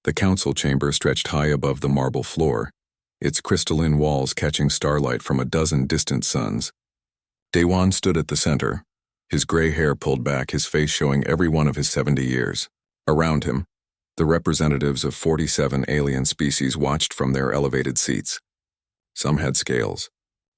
The council chamber stretched high above the marble floor, its crystalline walls catching starlight from a dozen distant suns. Daewon stood at the center, his gray hair pulled back, his face showing every one of his 70 years. Around him, the representatives of 47 alien species watched from their elevated seats. Some had scales,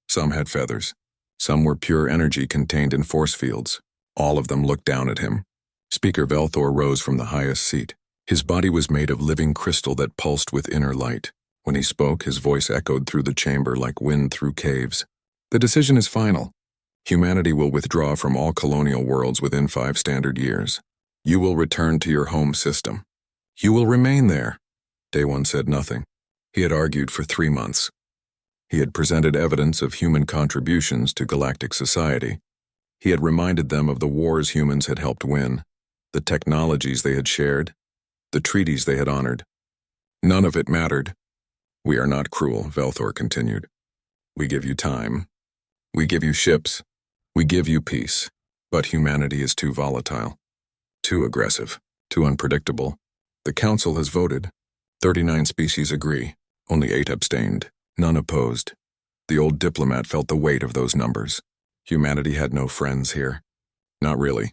some had feathers, some were pure energy contained in force fields. All of them looked down at him. Speaker Velthor rose from the highest seat. His body was made of living crystal that pulsed with inner light. When he spoke, his voice echoed through the chamber like wind through caves. The decision is final. Humanity will withdraw from all colonial worlds within 5 standard years. You will return to your home system. You will remain there. Daewon said nothing. He had argued for 3 months. He had presented evidence of human contributions to galactic society. He had reminded them of the wars humans had helped win, the technologies they had shared, the treaties they had honored. None of it mattered. We are not cruel, Velthor continued. We give you time. We give you ships. We give you peace. But humanity is too volatile, too aggressive, too unpredictable. The council has voted. 39 species agree. Only 8 abstained. None opposed. The old diplomat felt the weight of those numbers. Humanity had no friends here. Not really.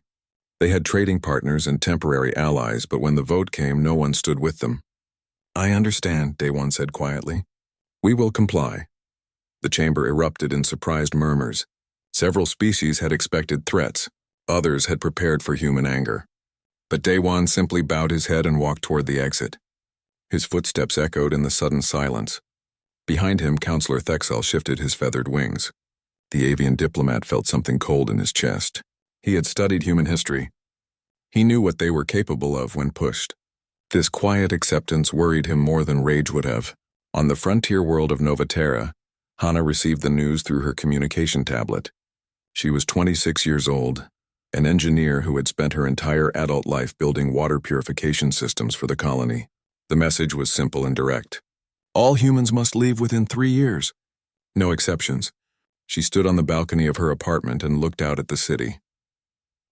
They had trading partners and temporary allies, but when the vote came, no one stood with them. I understand, Daewon said quietly. We will comply. The chamber erupted in surprised murmurs. Several species had expected threats. Others had prepared for human anger. But Daewon simply bowed his head and walked toward the exit. His footsteps echoed in the sudden silence. Behind him, Counselor Thexel shifted his feathered wings. The avian diplomat felt something cold in his chest. He had studied human history. He knew what they were capable of when pushed. This quiet acceptance worried him more than rage would have. On the frontier world of Novaterra, Hana received the news through her communication tablet. She was 26 years old, an engineer who had spent her entire adult life building water purification systems for the colony. The message was simple and direct. All humans must leave within 3 years. No exceptions. She stood on the balcony of her apartment and looked out at the city.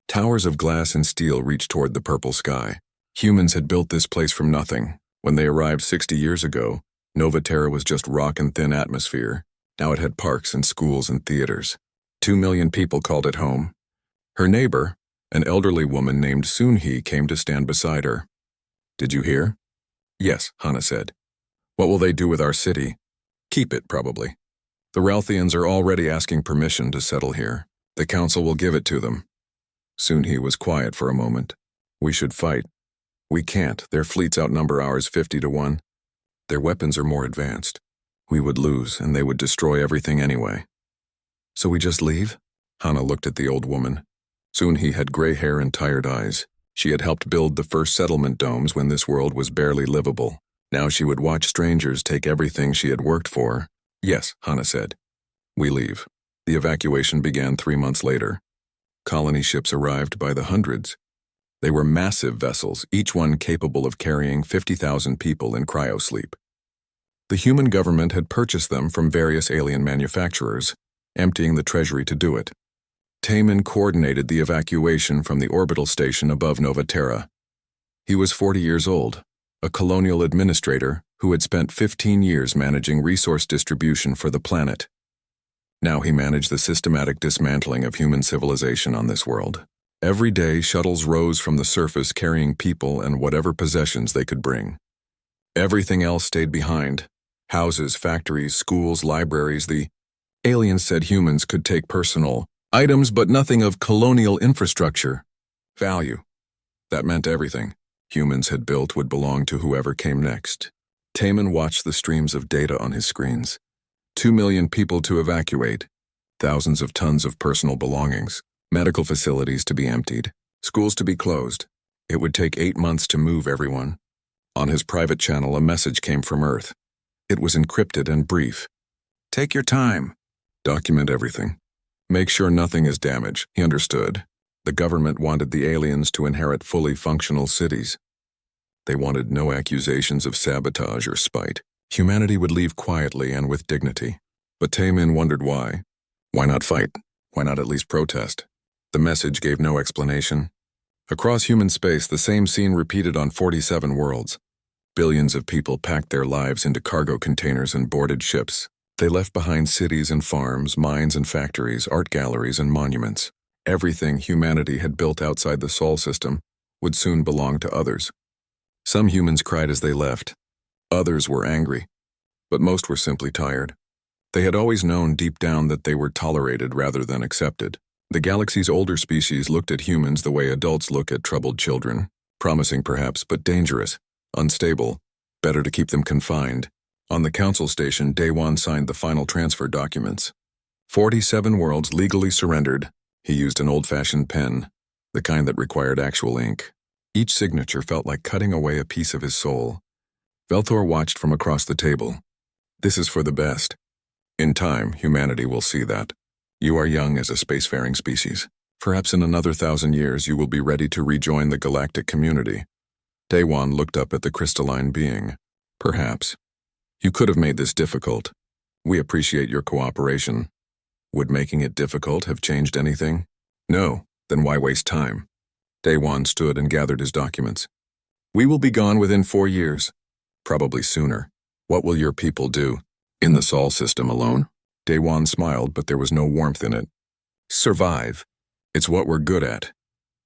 Towers of glass and steel reached toward the purple sky. Humans had built this place from nothing. When they arrived 60 years ago, Novaterra was just rock and thin atmosphere. Now it had parks and schools and theaters. 2 million people called it home. Her neighbor, an elderly woman named Soon-hee, came to stand beside her. Did you hear? Yes, Hana said. What will they do with our city? Keep it, probably. The Ralthians are already asking permission to settle here. The council will give it to them. Soon-hee was quiet for a moment. We should fight. We can't. Their fleets outnumber ours 50-1. Their weapons are more advanced. We would lose, and they would destroy everything anyway. So we just leave? Hana looked at the old woman. Soon-hee had gray hair and tired eyes. She had helped build the first settlement domes when this world was barely livable. Now she would watch strangers take everything she had worked for. Yes, Hana said. We leave. The evacuation began 3 months later. Colony ships arrived by the hundreds. They were massive vessels, each one capable of carrying 50,000 people in cryosleep. The human government had purchased them from various alien manufacturers, emptying the treasury to do it. Taemin coordinated the evacuation from the orbital station above Novaterra. He was 40 years old, a colonial administrator who had spent 15 years managing resource distribution for the planet. Now he managed the systematic dismantling of human civilization on this world. Every day, shuttles rose from the surface carrying people and whatever possessions they could bring. Everything else stayed behind. Houses, factories, schools, libraries. The aliens said humans could take personal items, but nothing of colonial infrastructure. Value. That meant everything humans had built would belong to whoever came next. Taemin watched the streams of data on his screens. 2 million people to evacuate. Thousands of tons of personal belongings. Medical facilities to be emptied. Schools to be closed. It would take 8 months to move everyone. On his private channel, a message came from Earth. It was encrypted and brief. Take your time. Document everything. Make sure nothing is damaged. He understood. The government wanted the aliens to inherit fully functional cities. They wanted no accusations of sabotage or spite. Humanity would leave quietly and with dignity. But Taemin wondered why. Why not fight? Why not at least protest? The message gave no explanation. Across human space, the same scene repeated on 47 worlds. Billions of people packed their lives into cargo containers and boarded ships. They left behind cities and farms, mines and factories, art galleries and monuments. Everything humanity had built outside the Sol system would soon belong to others. Some humans cried as they left. Others were angry, but most were simply tired. They had always known deep down that they were tolerated rather than accepted. The galaxy's older species looked at humans the way adults look at troubled children, promising perhaps, but dangerous, unstable, better to keep them confined. On the council station, Daewon signed the final transfer documents. 47 worlds legally surrendered. He used an old-fashioned pen, the kind that required actual ink. Each signature felt like cutting away a piece of his soul. Velthor watched from across the table. This is for the best. In time, humanity will see that. You are young as a spacefaring species. Perhaps in another 1,000 years you will be ready to rejoin the galactic community. Daewon looked up at the crystalline being. Perhaps. You could have made this difficult. We appreciate your cooperation. Would making it difficult have changed anything? No, then why waste time? Daewon stood and gathered his documents. We will be gone within 4 years. Probably sooner. What will your people do? In the Sol system alone? Daewon smiled, but there was no warmth in it. Survive. It's what we're good at.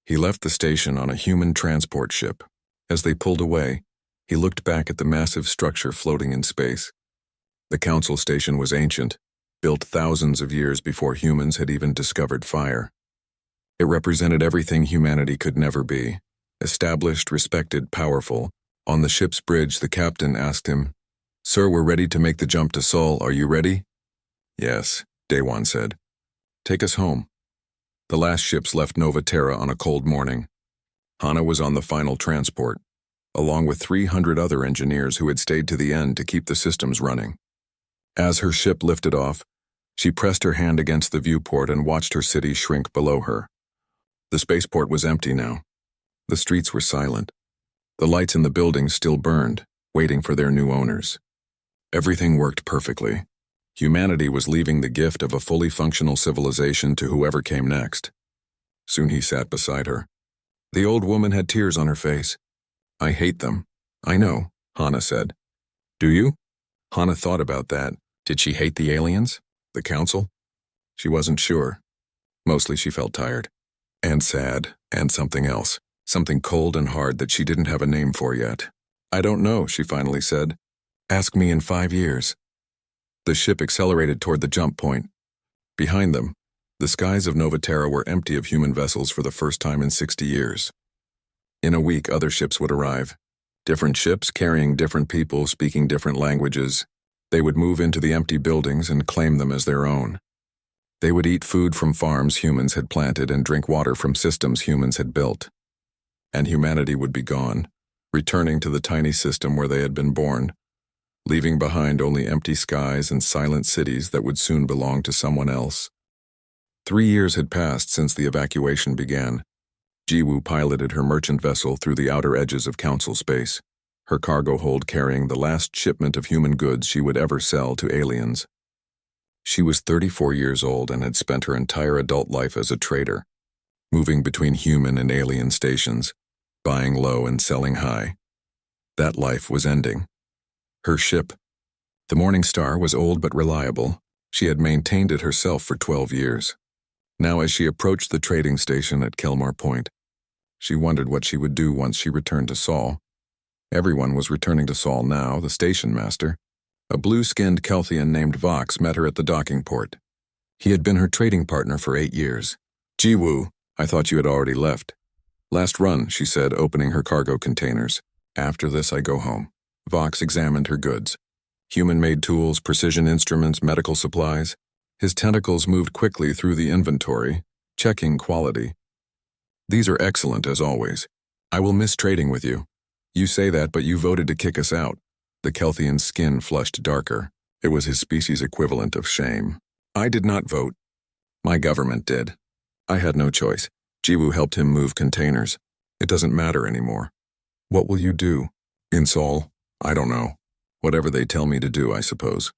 He left the station on a human transport ship. As they pulled away, he looked back at the massive structure floating in space. The council station was ancient, built thousands of years before humans had even discovered fire. It represented everything humanity could never be. Established, respected, powerful. On the ship's bridge, the captain asked him, Sir, we're ready to make the jump to Sol. Are you ready? Yes, Daewon said. Take us home. The last ships left Nova Terra on a cold morning. Hana was on the final transport, along with 300 other engineers who had stayed to the end to keep the systems running. As her ship lifted off, she pressed her hand against the viewport and watched her city shrink below her. The spaceport was empty now. The streets were silent. The lights in the buildings still burned, waiting for their new owners. Everything worked perfectly. Humanity was leaving the gift of a fully functional civilization to whoever came next. Soon he sat beside her. The old woman had tears on her face. I hate them. I know, Hana said. Do you? Hana thought about that. Did she hate the aliens? The council? She wasn't sure. Mostly she felt tired. And sad, and something else. Something cold and hard that she didn't have a name for yet. I don't know, she finally said. Ask me in 5 years. The ship accelerated toward the jump point. Behind them, the skies of Nova Terra were empty of human vessels for the first time in 60 years. In a week, other ships would arrive. Different ships carrying different people speaking different languages. They would move into the empty buildings and claim them as their own. They would eat food from farms humans had planted and drink water from systems humans had built. And humanity would be gone, returning to the tiny system where they had been born, leaving behind only empty skies and silent cities that would soon belong to someone else. 3 years had passed since the evacuation began. Jiwoo piloted her merchant vessel through the outer edges of council space, her cargo hold carrying the last shipment of human goods she would ever sell to aliens. She was 34 years old and had spent her entire adult life as a trader, moving between human and alien stations, buying low and selling high. That life was ending. Her ship, the Morning Star, was old but reliable. She had maintained it herself for 12 years. Now, as she approached the trading station at Kelmar Point, she wondered what she would do once she returned to Sol. Everyone was returning to Sol now, the station master. A blue-skinned Kelthian named Vox met her at the docking port. He had been her trading partner for 8 years. Jiwoo, I thought you had already left. Last run, she said, opening her cargo containers. After this, I go home. Vox examined her goods. Human-made tools, precision instruments, medical supplies. His tentacles moved quickly through the inventory, checking quality. These are excellent, as always. I will miss trading with you. You say that, but you voted to kick us out. The Kelthian's skin flushed darker. It was his species' equivalent of shame. I did not vote. My government did. I had no choice. Jiwoo helped him move containers. It doesn't matter anymore. What will you do? In Sol? I don't know. Whatever they tell me to do, I suppose.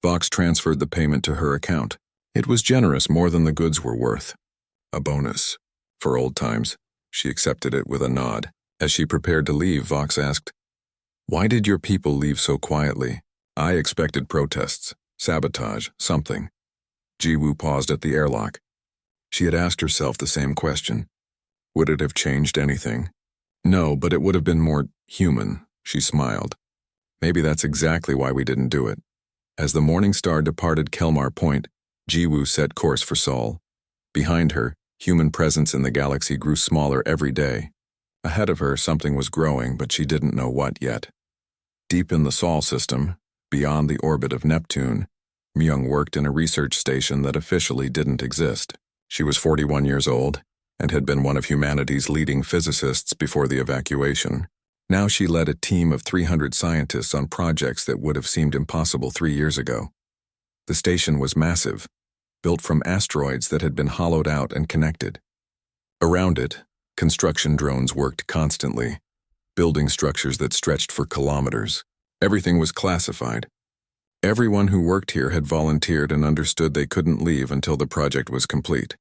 Vox transferred the payment to her account. It was generous, more than the goods were worth. A bonus. For old times. She accepted it with a nod. As she prepared to leave, Vox asked, Why did your people leave so quietly? I expected protests, sabotage, something. Jiwoo paused at the airlock. She had asked herself the same question. Would it have changed anything? No, but it would have been more human, she smiled. Maybe that's exactly why we didn't do it. As the Morning Star departed Kelmar Point, Jiwoo set course for Seoul. Behind her, human presence in the galaxy grew smaller every day. Ahead of her, something was growing, but she didn't know what yet. Deep in the Sol system, beyond the orbit of Neptune, Myung worked in a research station that officially didn't exist. She was 41 years old and had been one of humanity's leading physicists before the evacuation. Now she led a team of 300 scientists on projects that would have seemed impossible 3 years ago. The station was massive, built from asteroids that had been hollowed out and connected. Around it, construction drones worked constantly, building structures that stretched for kilometers. Everything was classified. Everyone who worked here had volunteered and understood they couldn't leave until the project was complete.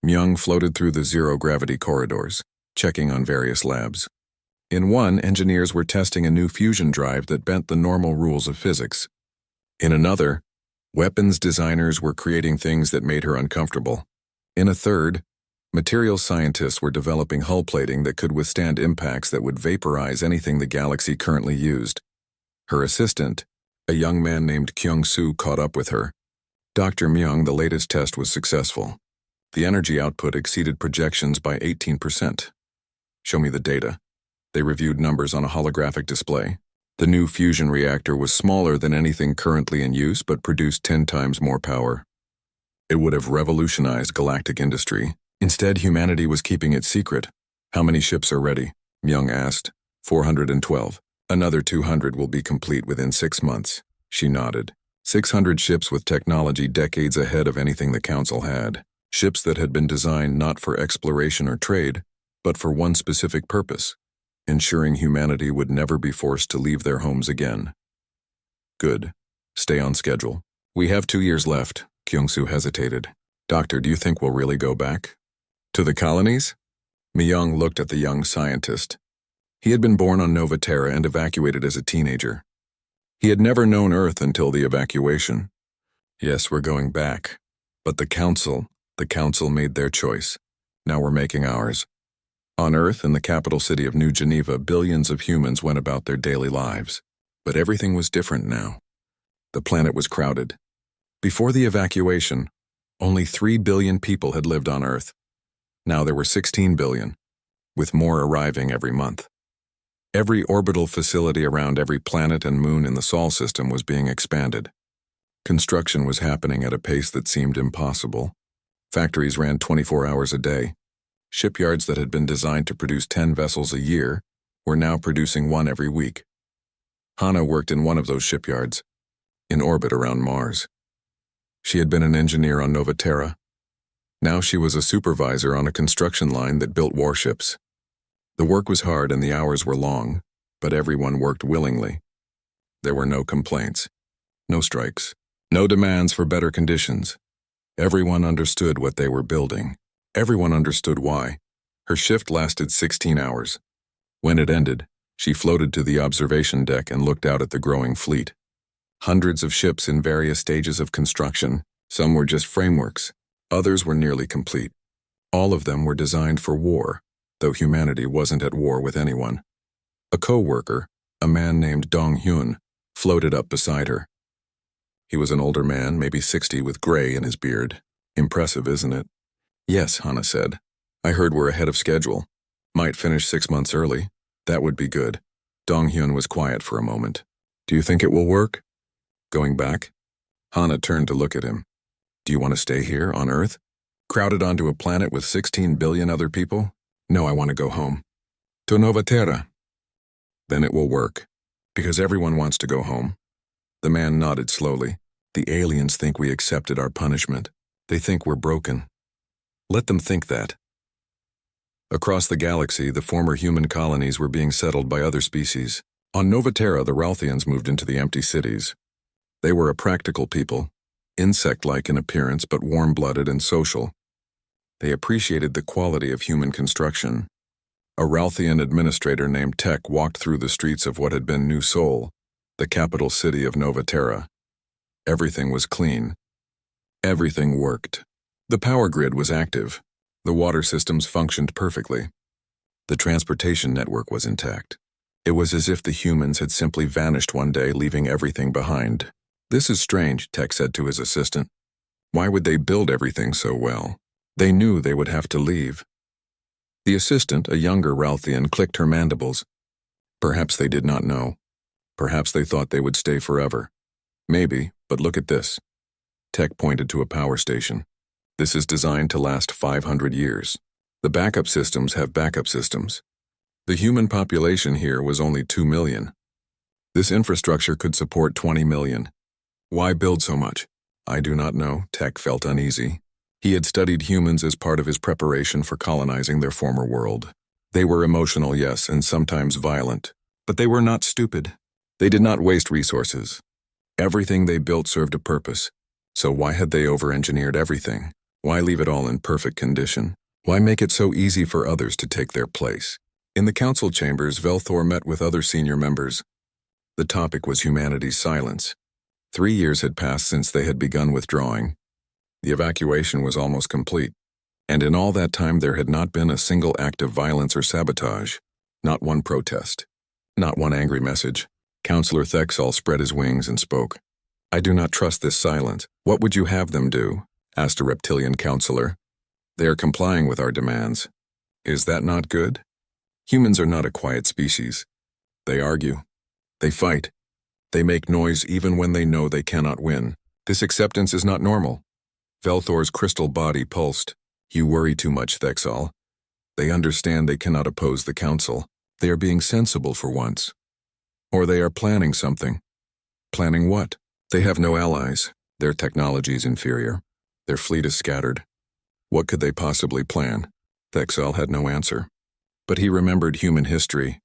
Myung floated through the zero-gravity corridors, checking on various labs. In one, engineers were testing a new fusion drive that bent the normal rules of physics. In another, weapons designers were creating things that made her uncomfortable. In a third, materials scientists were developing hull plating that could withstand impacts that would vaporize anything the galaxy currently used. Her assistant, a young man named Kyung-soo, caught up with her. Dr. Myung, the latest test was successful. The energy output exceeded projections by 18%. Show me the data. They reviewed numbers on a holographic display. The new fusion reactor was smaller than anything currently in use but produced 10 times more power. It would have revolutionized galactic industry. Instead, humanity was keeping it secret. How many ships are ready? Myung asked. 412. Another 200 will be complete within 6 months. She nodded. 600 ships with technology decades ahead of anything the Council had. Ships that had been designed not for exploration or trade, but for one specific purpose: ensuring humanity would never be forced to leave their homes again. Good. Stay on schedule. We have 2 years left. Kyung-soo hesitated. Doctor, do you think we'll really go back? To the colonies? Myung looked at the young scientist. He had been born on Nova Terra and evacuated as a teenager. He had never known Earth until the evacuation. Yes, we're going back. But the Council made their choice. Now we're making ours. On Earth, in the capital city of New Geneva, billions of humans went about their daily lives. But everything was different now. The planet was crowded. Before the evacuation, only 3 billion people had lived on Earth. Now there were 16 billion, with more arriving every month. Every orbital facility around every planet and moon in the Sol system was being expanded. Construction was happening at a pace that seemed impossible. Factories ran 24 hours a day. Shipyards that had been designed to produce 10 vessels a year were now producing 1 every week. Hana worked in one of those shipyards, in orbit around Mars. She had been an engineer on Nova Terra. Now she was a supervisor on a construction line that built warships. The work was hard and the hours were long, but everyone worked willingly. There were no complaints, no strikes, no demands for better conditions. Everyone understood what they were building. Everyone understood why. Her shift lasted 16 hours. When it ended, she floated to the observation deck and looked out at the growing fleet. Hundreds of ships in various stages of construction. Some were just frameworks. Others were nearly complete. All of them were designed for war, though humanity wasn't at war with anyone. A co-worker, a man named Dong-hyun, floated up beside her. He was an older man, maybe 60, with gray in his beard. Impressive, isn't it? Yes, Hana said. I heard we're ahead of schedule. Might finish 6 months early. That would be good. Dong-hyun was quiet for a moment. Do you think it will work? Going back? Hana turned to look at him. Do you want to stay here, on Earth? Crowded onto a planet with 16 billion other people? No, I want to go home. To Nova Terra. Then it will work. Because everyone wants to go home. The man nodded slowly. The aliens think we accepted our punishment. They think we're broken. Let them think that. Across the galaxy, the former human colonies were being settled by other species. On Nova Terra, the Ralthians moved into the empty cities. They were a practical people, insect-like in appearance but warm-blooded and social. They appreciated the quality of human construction. A Ralthian administrator named Tech walked through the streets of what had been New Seoul, the capital city of Nova Terra. Everything was clean. Everything worked. The power grid was active. The water systems functioned perfectly. The transportation network was intact. It was as if the humans had simply vanished one day, leaving everything behind. "This is strange," Tech said to his assistant. "Why would they build everything so well? They knew they would have to leave." The assistant, a younger Ralthian, clicked her mandibles. Perhaps they did not know. Perhaps they thought they would stay forever. Maybe, but look at this. Tech pointed to a power station. This is designed to last 500 years. The backup systems have backup systems. The human population here was only 2 million. This infrastructure could support 20 million. Why build so much? I do not know. Tech felt uneasy. He had studied humans as part of his preparation for colonizing their former world. They were emotional, yes, and sometimes violent. But they were not stupid. They did not waste resources. Everything they built served a purpose. So why had they over-engineered everything? Why leave it all in perfect condition? Why make it so easy for others to take their place? In the council chambers, Velthor met with other senior members. The topic was humanity's silence. 3 years had passed since they had begun withdrawing. The evacuation was almost complete, and in all that time there had not been a single act of violence or sabotage. Not one protest. Not one angry message. Councillor Thexall spread his wings and spoke. "I do not trust this silence. What would you have them do?" asked a reptilian councillor. "They are complying with our demands. Is that not good? Humans are not a quiet species. They argue. They fight. They make noise even when they know they cannot win. This acceptance is not normal." Velthor's crystal body pulsed. "You worry too much, Thexall. They understand they cannot oppose the council. They are being sensible for once. Or they are planning something. Planning what? They have no allies. Their technology is inferior. Their fleet is scattered. What could they possibly plan?" Thexall had no answer. But he remembered human history.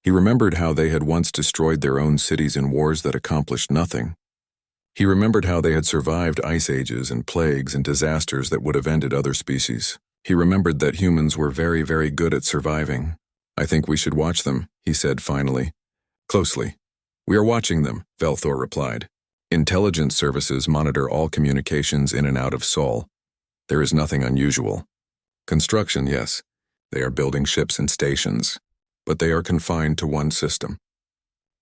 He remembered how they had once destroyed their own cities in wars that accomplished nothing. He remembered how they had survived ice ages and plagues and disasters that would have ended other species. He remembered that humans were very, very good at surviving. "I think we should watch them," he said finally. "Closely." "We are watching them," Velthor replied. "Intelligence services monitor all communications in and out of Seoul. There is nothing unusual. Construction, yes. They are building ships and stations. But they are confined to one system.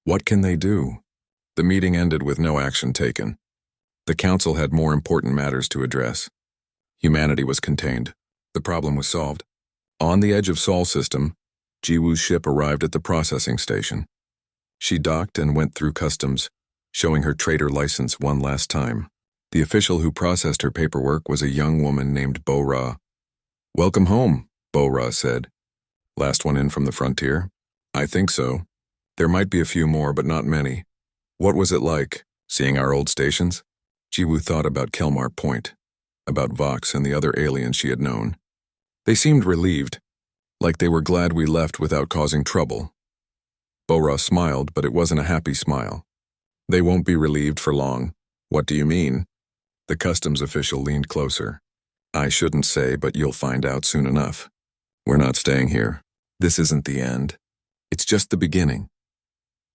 What can they do?" The meeting ended with no action taken. The council had more important matters to address. Humanity was contained. The problem was solved. On the edge of Seoul system, Jiwoo's ship arrived at the processing station. She docked and went through customs, showing her trader license one last time. The official who processed her paperwork was a young woman named Bo-Ra. "Welcome home," Bo-Ra said. "Last one in from the frontier?" "I think so. There might be a few more, but not many." "What was it like, seeing our old stations?" Jiwoo thought about Kelmar Point, about Vox and the other aliens she had known. They seemed relieved, like they were glad we left without causing trouble. Bo-Ra smiled, but it wasn't a happy smile. "They won't be relieved for long." "What do you mean?" The customs official leaned closer. "I shouldn't say, but you'll find out soon enough. We're not staying here. This isn't the end. It's just the beginning."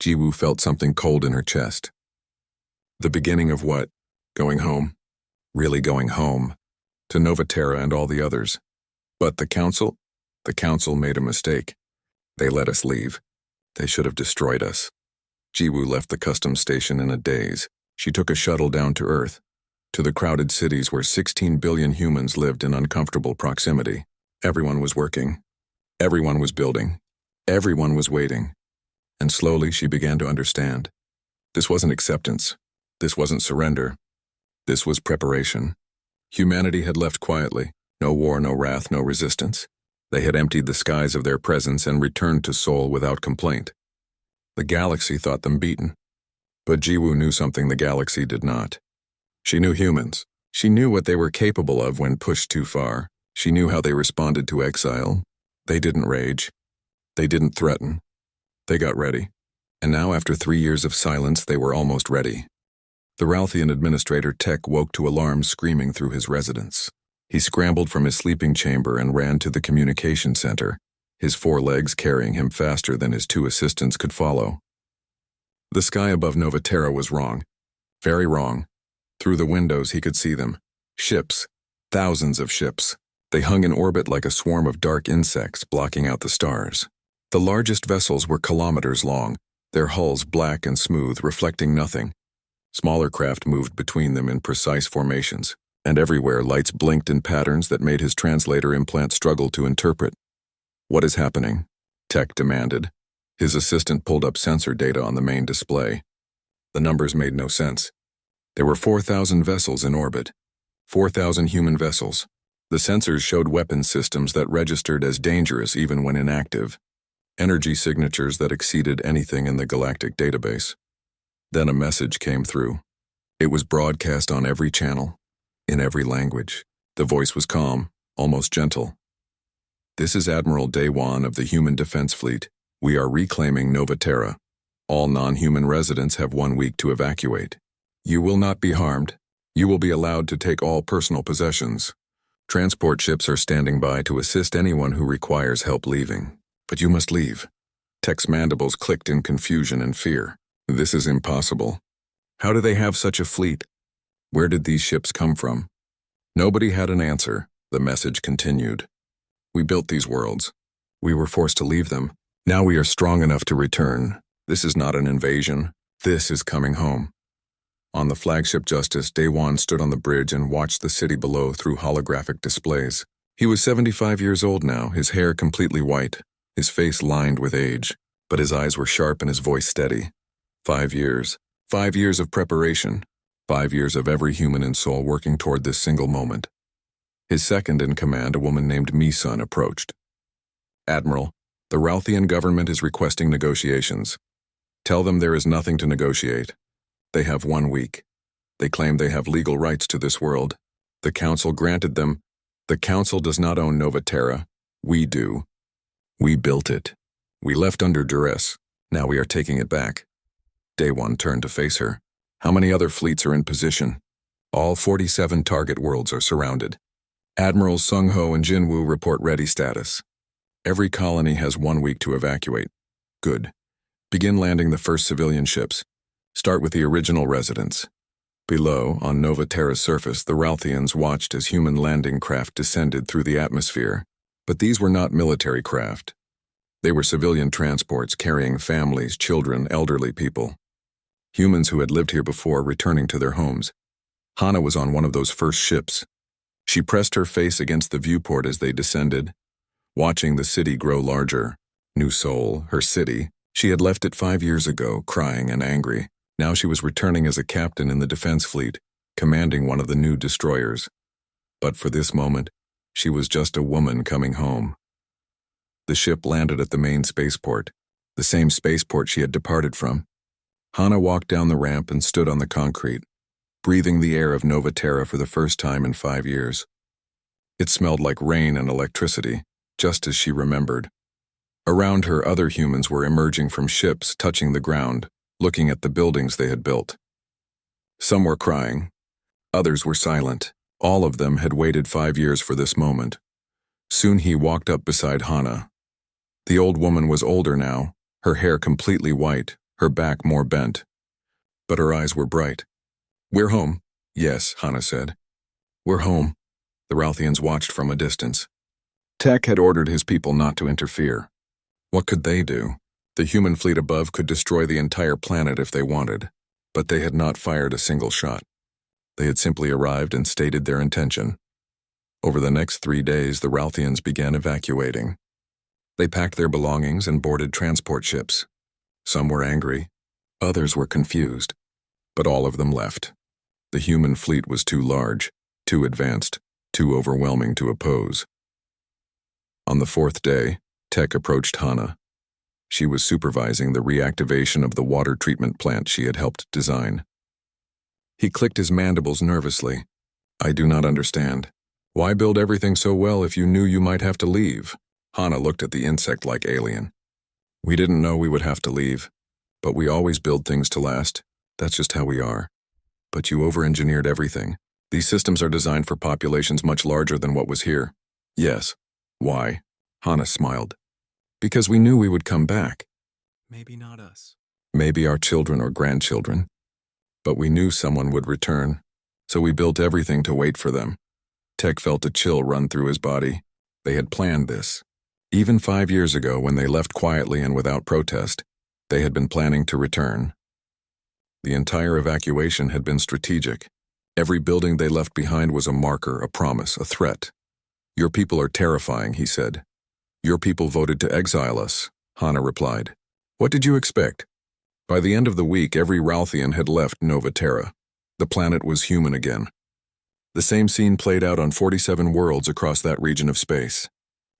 Jiwoo felt something cold in her chest. The beginning of what? Going home? Really going home? To Nova Terra and all the others. But the council? The council made a mistake. They let us leave. They should have destroyed us. Jiwoo left the customs station in a daze. She took a shuttle down to Earth, to the crowded cities where 16 billion humans lived in uncomfortable proximity. Everyone was working. Everyone was building. Everyone was waiting. And slowly she began to understand. This wasn't acceptance. This wasn't surrender. This was preparation. Humanity had left quietly. No war, no wrath, no resistance. They had emptied the skies of their presence and returned to Seoul without complaint. The galaxy thought them beaten. But Jiwoo knew something the galaxy did not. She knew humans. She knew what they were capable of when pushed too far. She knew how they responded to exile. They didn't rage. They didn't threaten. They got ready. And now, after 3 years of silence, they were almost ready. The Ralthian administrator Tech woke to alarms screaming through his residence. He scrambled from his sleeping chamber and ran to the communication center, his 4 legs carrying him faster than his 2 assistants could follow. The sky above Nova Terra was wrong. Very wrong. Through the windows he could see them. Ships. Thousands of ships. They hung in orbit like a swarm of dark insects blocking out the stars. The largest vessels were kilometers long, their hulls black and smooth, reflecting nothing. Smaller craft moved between them in precise formations, and everywhere lights blinked in patterns that made his translator implant struggle to interpret. "What is happening?" Tech demanded. His assistant pulled up sensor data on the main display. The numbers made no sense. There were 4,000 vessels in orbit. 4,000 human vessels. The sensors showed weapons systems that registered as dangerous even when inactive. Energy signatures that exceeded anything in the galactic database. Then a message came through. It was broadcast on every channel, in every language. The voice was calm, almost gentle. "This is Admiral Day-Wan of the Human Defense Fleet. We are reclaiming Nova Terra. All non-human residents have 1 week to evacuate. You will not be harmed. You will be allowed to take all personal possessions. Transport ships are standing by to assist anyone who requires help leaving. But you must leave." Tech's mandibles clicked in confusion and fear. This is impossible. How do they have such a fleet? Where did these ships come from? Nobody had an answer. The message continued. "We built these worlds. We were forced to leave them. Now we are strong enough to return. This is not an invasion. This is coming home." On the flagship Justice, Day-Wan stood on the bridge and watched the city below through holographic displays. He was 75 years old now, his hair completely white, his face lined with age, but his eyes were sharp and his voice steady. 5 years. 5 years of preparation. 5 years of every human and soul working toward this single moment. His second in command, a woman named Mi-Sun, approached. "Admiral, the Ralthian government is requesting negotiations. Tell them there is nothing to negotiate. They have 1 week. They claim they have legal rights to this world. The Council granted them. The Council does not own Nova Terra. We do. We built it. We left under duress. Now we are taking it back." Day-Wan turned to face her. "How many other fleets are in position?" "All 47 target worlds are surrounded. Admirals Sung-Ho and Jin-Woo report ready status. Every colony has 1 week to evacuate." "Good. Begin landing the first civilian ships. Start with the original residents." Below, on Nova Terra's surface, the Ralthians watched as human landing craft descended through the atmosphere. But these were not military craft. They were civilian transports carrying families, children, elderly people. Humans who had lived here before returning to their homes. Hana was on one of those first ships. She pressed her face against the viewport as they descended, watching the city grow larger. New Seoul, her city. She had left it 5 years ago, crying and angry. Now she was returning as a captain in the defense fleet, commanding one of the new destroyers. But for this moment, she was just a woman coming home. The ship landed at the main spaceport, the same spaceport she had departed from. Hana walked down the ramp and stood on the concrete, breathing the air of Nova Terra for the first time in 5 years. It smelled like rain and electricity, just as she remembered. Around her, other humans were emerging from ships, touching the ground, looking at the buildings they had built. Some were crying. Others were silent. All of them had waited 5 years for this moment. Soon he walked up beside Hana. The old woman was older now, her hair completely white, her back more bent. But her eyes were bright. "We're home." "Yes," Hana said. "We're home." The Ralthians watched from a distance. Tech had ordered his people not to interfere. What could they do? The human fleet above could destroy the entire planet if they wanted, but they had not fired a single shot. They had simply arrived and stated their intention. Over the next 3 days, the Ralthians began evacuating. They packed their belongings and boarded transport ships. Some were angry, others were confused, but all of them left. The human fleet was too large, too advanced, too overwhelming to oppose. On the 4th day, Tech approached Hana. She was supervising the reactivation of the water treatment plant she had helped design. He clicked his mandibles nervously. "I do not understand. Why build everything so well if you knew you might have to leave?" Hana looked at the insect-like alien. "We didn't know we would have to leave, but we always build things to last. That's just how we are. But you over-engineered everything. These systems are designed for populations much larger than what was here." "Yes. Why?" Hana smiled. Because we knew we would come back. Maybe not us. Maybe our children or grandchildren. But we knew someone would return, so we built everything to wait for them. Tech felt a chill run through his body. They had planned this. Even 5 years ago, when they left quietly and without protest, they had been planning to return. The entire evacuation had been strategic. Every building they left behind was a marker, a promise, a threat. Your people are terrifying, he said. Your people voted to exile us, Hana replied. What did you expect? By the end of the week, every Ralthian had left Nova Terra. The planet was human again. The same scene played out on 47 worlds across that region of space.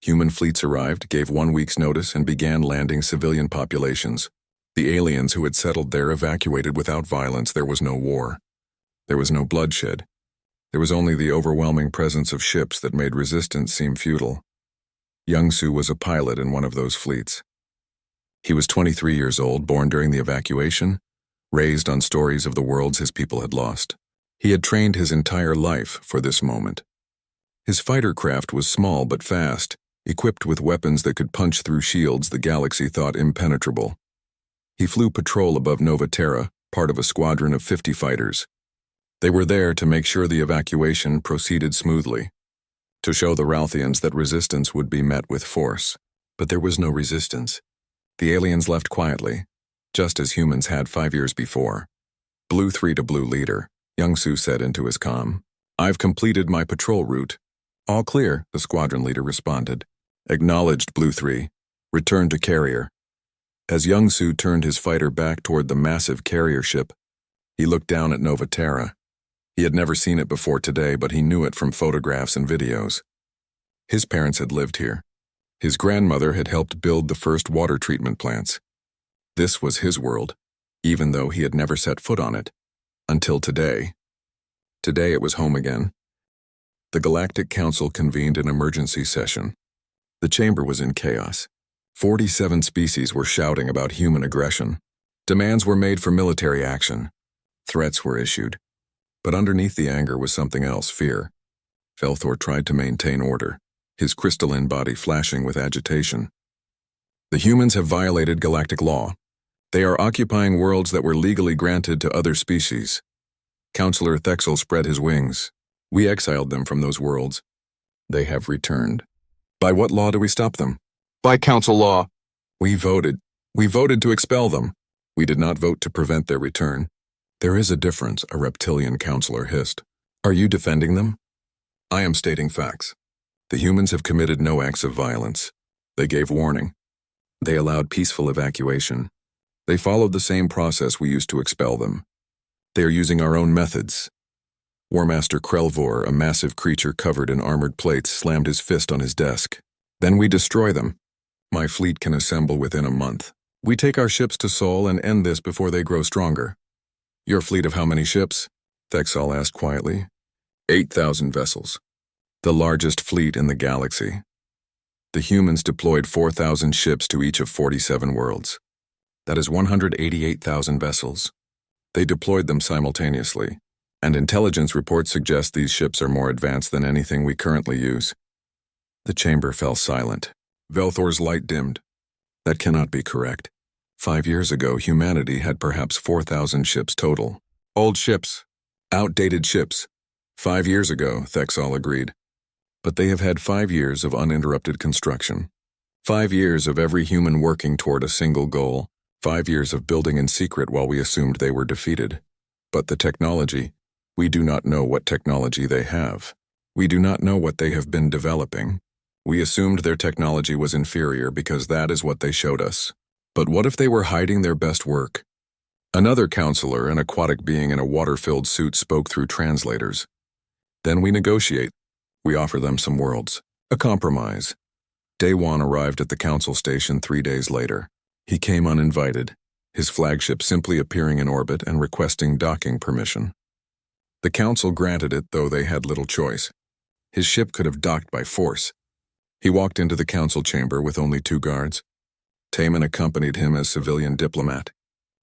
Human fleets arrived, gave 1 week's notice, and began landing civilian populations. The aliens who had settled there evacuated without violence. There was no war. There was no bloodshed. There was only the overwhelming presence of ships that made resistance seem futile. Young-Soo was a pilot in one of those fleets. He was 23 years old, born during the evacuation, raised on stories of the worlds his people had lost. He had trained his entire life for this moment. His fighter craft was small but fast, equipped with weapons that could punch through shields the galaxy thought impenetrable. He flew patrol above Nova Terra, part of a squadron of 50 fighters. They were there to make sure the evacuation proceeded smoothly, to show the Ralthians that resistance would be met with force. But there was no resistance. The aliens left quietly, just as humans had 5 years before. Blue 3 to Blue Leader, Young-Soo said into his comm. I've completed my patrol route. All clear, the squadron leader responded. Acknowledged, Blue 3. Return to carrier. As Young-Soo turned his fighter back toward the massive carrier ship, he looked down at Nova Terra. He had never seen it before today, but he knew it from photographs and videos. His parents had lived here. His grandmother had helped build the first water treatment plants. This was his world, even though he had never set foot on it. Until today. Today it was home again. The Galactic Council convened an emergency session. The chamber was in chaos. 47 species were shouting about human aggression. Demands were made for military action. Threats were issued. But underneath the anger was something else, fear. Velthor tried to maintain order, his crystalline body flashing with agitation. The humans have violated galactic law. They are occupying worlds that were legally granted to other species. Counselor Thexel spread his wings. We exiled them from those worlds. They have returned. By what law do we stop them? By council law. We voted. We voted to expel them. We did not vote to prevent their return. There is a difference, a reptilian counselor hissed. Are you defending them? I am stating facts. The humans have committed no acts of violence. They gave warning. They allowed peaceful evacuation. They followed the same process we used to expel them. They are using our own methods. War Master Krelvor, a massive creature covered in armored plates, slammed his fist on his desk. Then we destroy them. My fleet can assemble within a month. We take our ships to Sol and end this before they grow stronger. Your fleet of how many ships? Thexal asked quietly. 8,000 vessels. The largest fleet in the galaxy. The humans deployed 4,000 ships to each of 47 worlds. That is 188,000 vessels. They deployed them simultaneously, and intelligence reports suggest these ships are more advanced than anything we currently use. The chamber fell silent. Velthor's light dimmed. That cannot be correct. 5 years ago, humanity had perhaps 4,000 ships total. Old ships. Outdated ships. 5 years ago, Thexal agreed. But they have had 5 years of uninterrupted construction. 5 years of every human working toward a single goal. 5 years of building in secret while we assumed they were defeated. But the technology, we do not know what technology they have. We do not know what they have been developing. We assumed their technology was inferior because that is what they showed us. But what if they were hiding their best work? Another counselor, an aquatic being in a water-filled suit, spoke through translators. Then we negotiate. We offer them some worlds. A compromise. Daewon arrived at the council station 3 days later. He came uninvited, his flagship simply appearing in orbit and requesting docking permission. The council granted it, though they had little choice. His ship could have docked by force. He walked into the council chamber with only 2 guards. Taman accompanied him as civilian diplomat.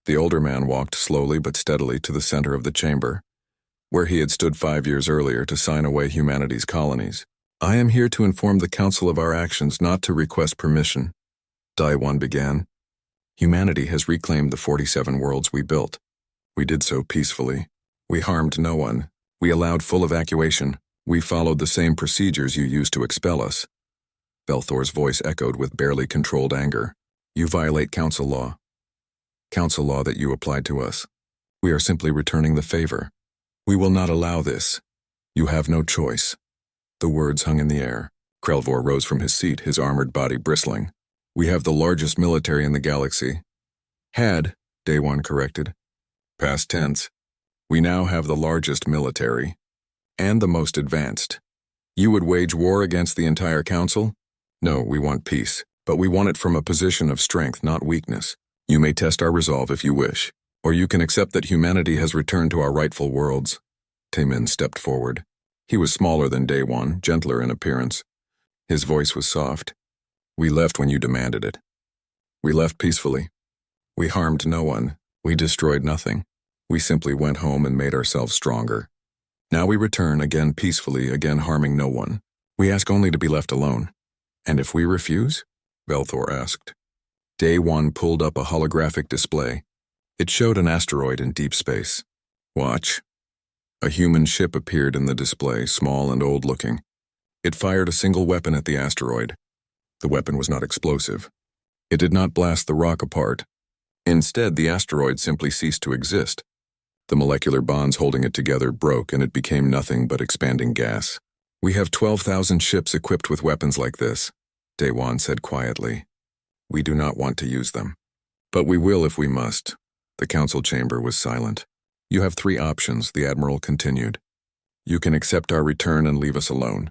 The older man walked slowly but steadily to the center of the chamber, where he had stood 5 years earlier to sign away humanity's colonies. I am here to inform the council of our actions, not to request permission. Daiwan began. Humanity has reclaimed the 47 worlds we built. We did so peacefully. We harmed no one. We allowed full evacuation. We followed the same procedures you used to expel us. Belthor's voice echoed with barely controlled anger. You violate council law. Council law that you applied to us. We are simply returning the favor. We will not allow this. You have no choice. The words hung in the air. Krelvor rose from his seat, his armored body bristling. We have the largest military in the galaxy. Had, Daiwan corrected. Past tense. We now have the largest military. And the most advanced. You would wage war against the entire council? No, we want peace. But we want it from a position of strength, not weakness. You may test our resolve if you wish. Or you can accept that humanity has returned to our rightful worlds. Taemin stepped forward. He was smaller than Daiwan, gentler in appearance. His voice was soft. We left when you demanded it. We left peacefully. We harmed no one. We destroyed nothing. We simply went home and made ourselves stronger. Now we return, again peacefully, again harming no one. We ask only to be left alone. And if we refuse? Belthor asked. Daiwan pulled up a holographic display. It showed an asteroid in deep space. Watch. A human ship appeared in the display, small and old-looking. It fired a single weapon at the asteroid. The weapon was not explosive. It did not blast the rock apart. Instead, the asteroid simply ceased to exist. The molecular bonds holding it together broke and it became nothing but expanding gas. We have 12,000 ships equipped with weapons like this, Daiwan said quietly. We do not want to use them. But we will if we must. The council chamber was silent. You have 3 options, the admiral continued. You can accept our return and leave us alone.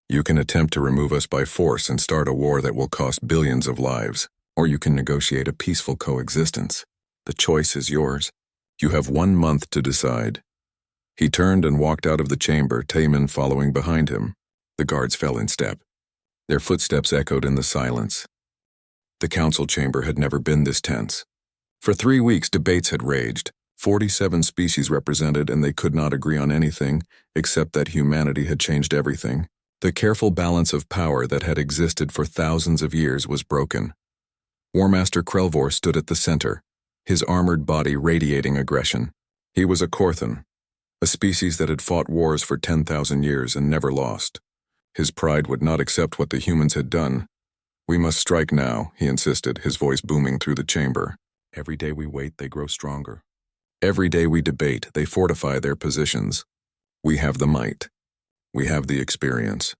You can attempt to remove us by force and start a war that will cost billions of lives, or you can negotiate a peaceful coexistence. The choice is yours. You have 1 month to decide. He turned and walked out of the chamber, Taemin following behind him. The guards fell in step. Their footsteps echoed in the silence. The council chamber had never been this tense. For 3 weeks, debates had raged. 47 species represented, and they could not agree on anything, except that humanity had changed everything. The careful balance of power that had existed for thousands of years was broken. Warmaster Krelvor stood at the center, his armored body radiating aggression. He was a Korthan, a species that had fought wars for 10,000 years and never lost. His pride would not accept what the humans had done. We must strike now, he insisted, his voice booming through the chamber. Every day we wait, they grow stronger. Every day we debate, they fortify their positions. We have the might. We have the experience.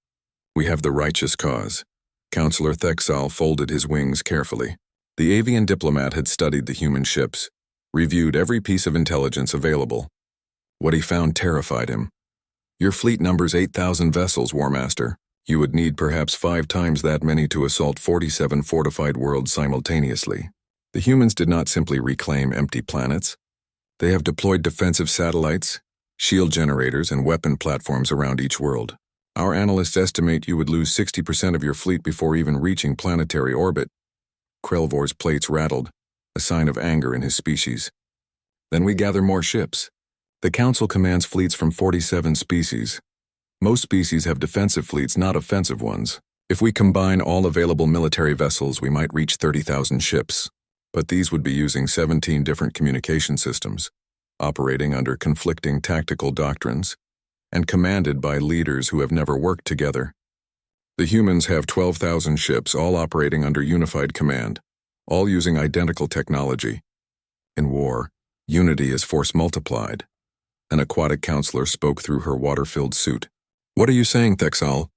We have the righteous cause. Counselor Thexal folded his wings carefully. The avian diplomat had studied the human ships, reviewed every piece of intelligence available. What he found terrified him. Your fleet numbers 8,000 vessels, Warmaster. You would need perhaps 5 times that many to assault 47 fortified worlds simultaneously. The humans did not simply reclaim empty planets. They have deployed defensive satellites, shield generators, and weapon platforms around each world. Our analysts estimate you would lose 60% of your fleet before even reaching planetary orbit. Krelvor's plates rattled, a sign of anger in his species. Then we gather more ships. The Council commands fleets from 47 species. Most species have defensive fleets, not offensive ones. If we combine all available military vessels, we might reach 30,000 ships. But these would be using 17 different communication systems, operating under conflicting tactical doctrines, and commanded by leaders who have never worked together. The humans have 12,000 ships, all operating under unified command, all using identical technology. In war, unity is force multiplied. An aquatic counselor spoke through her water-filled suit. What are you saying, Thexal?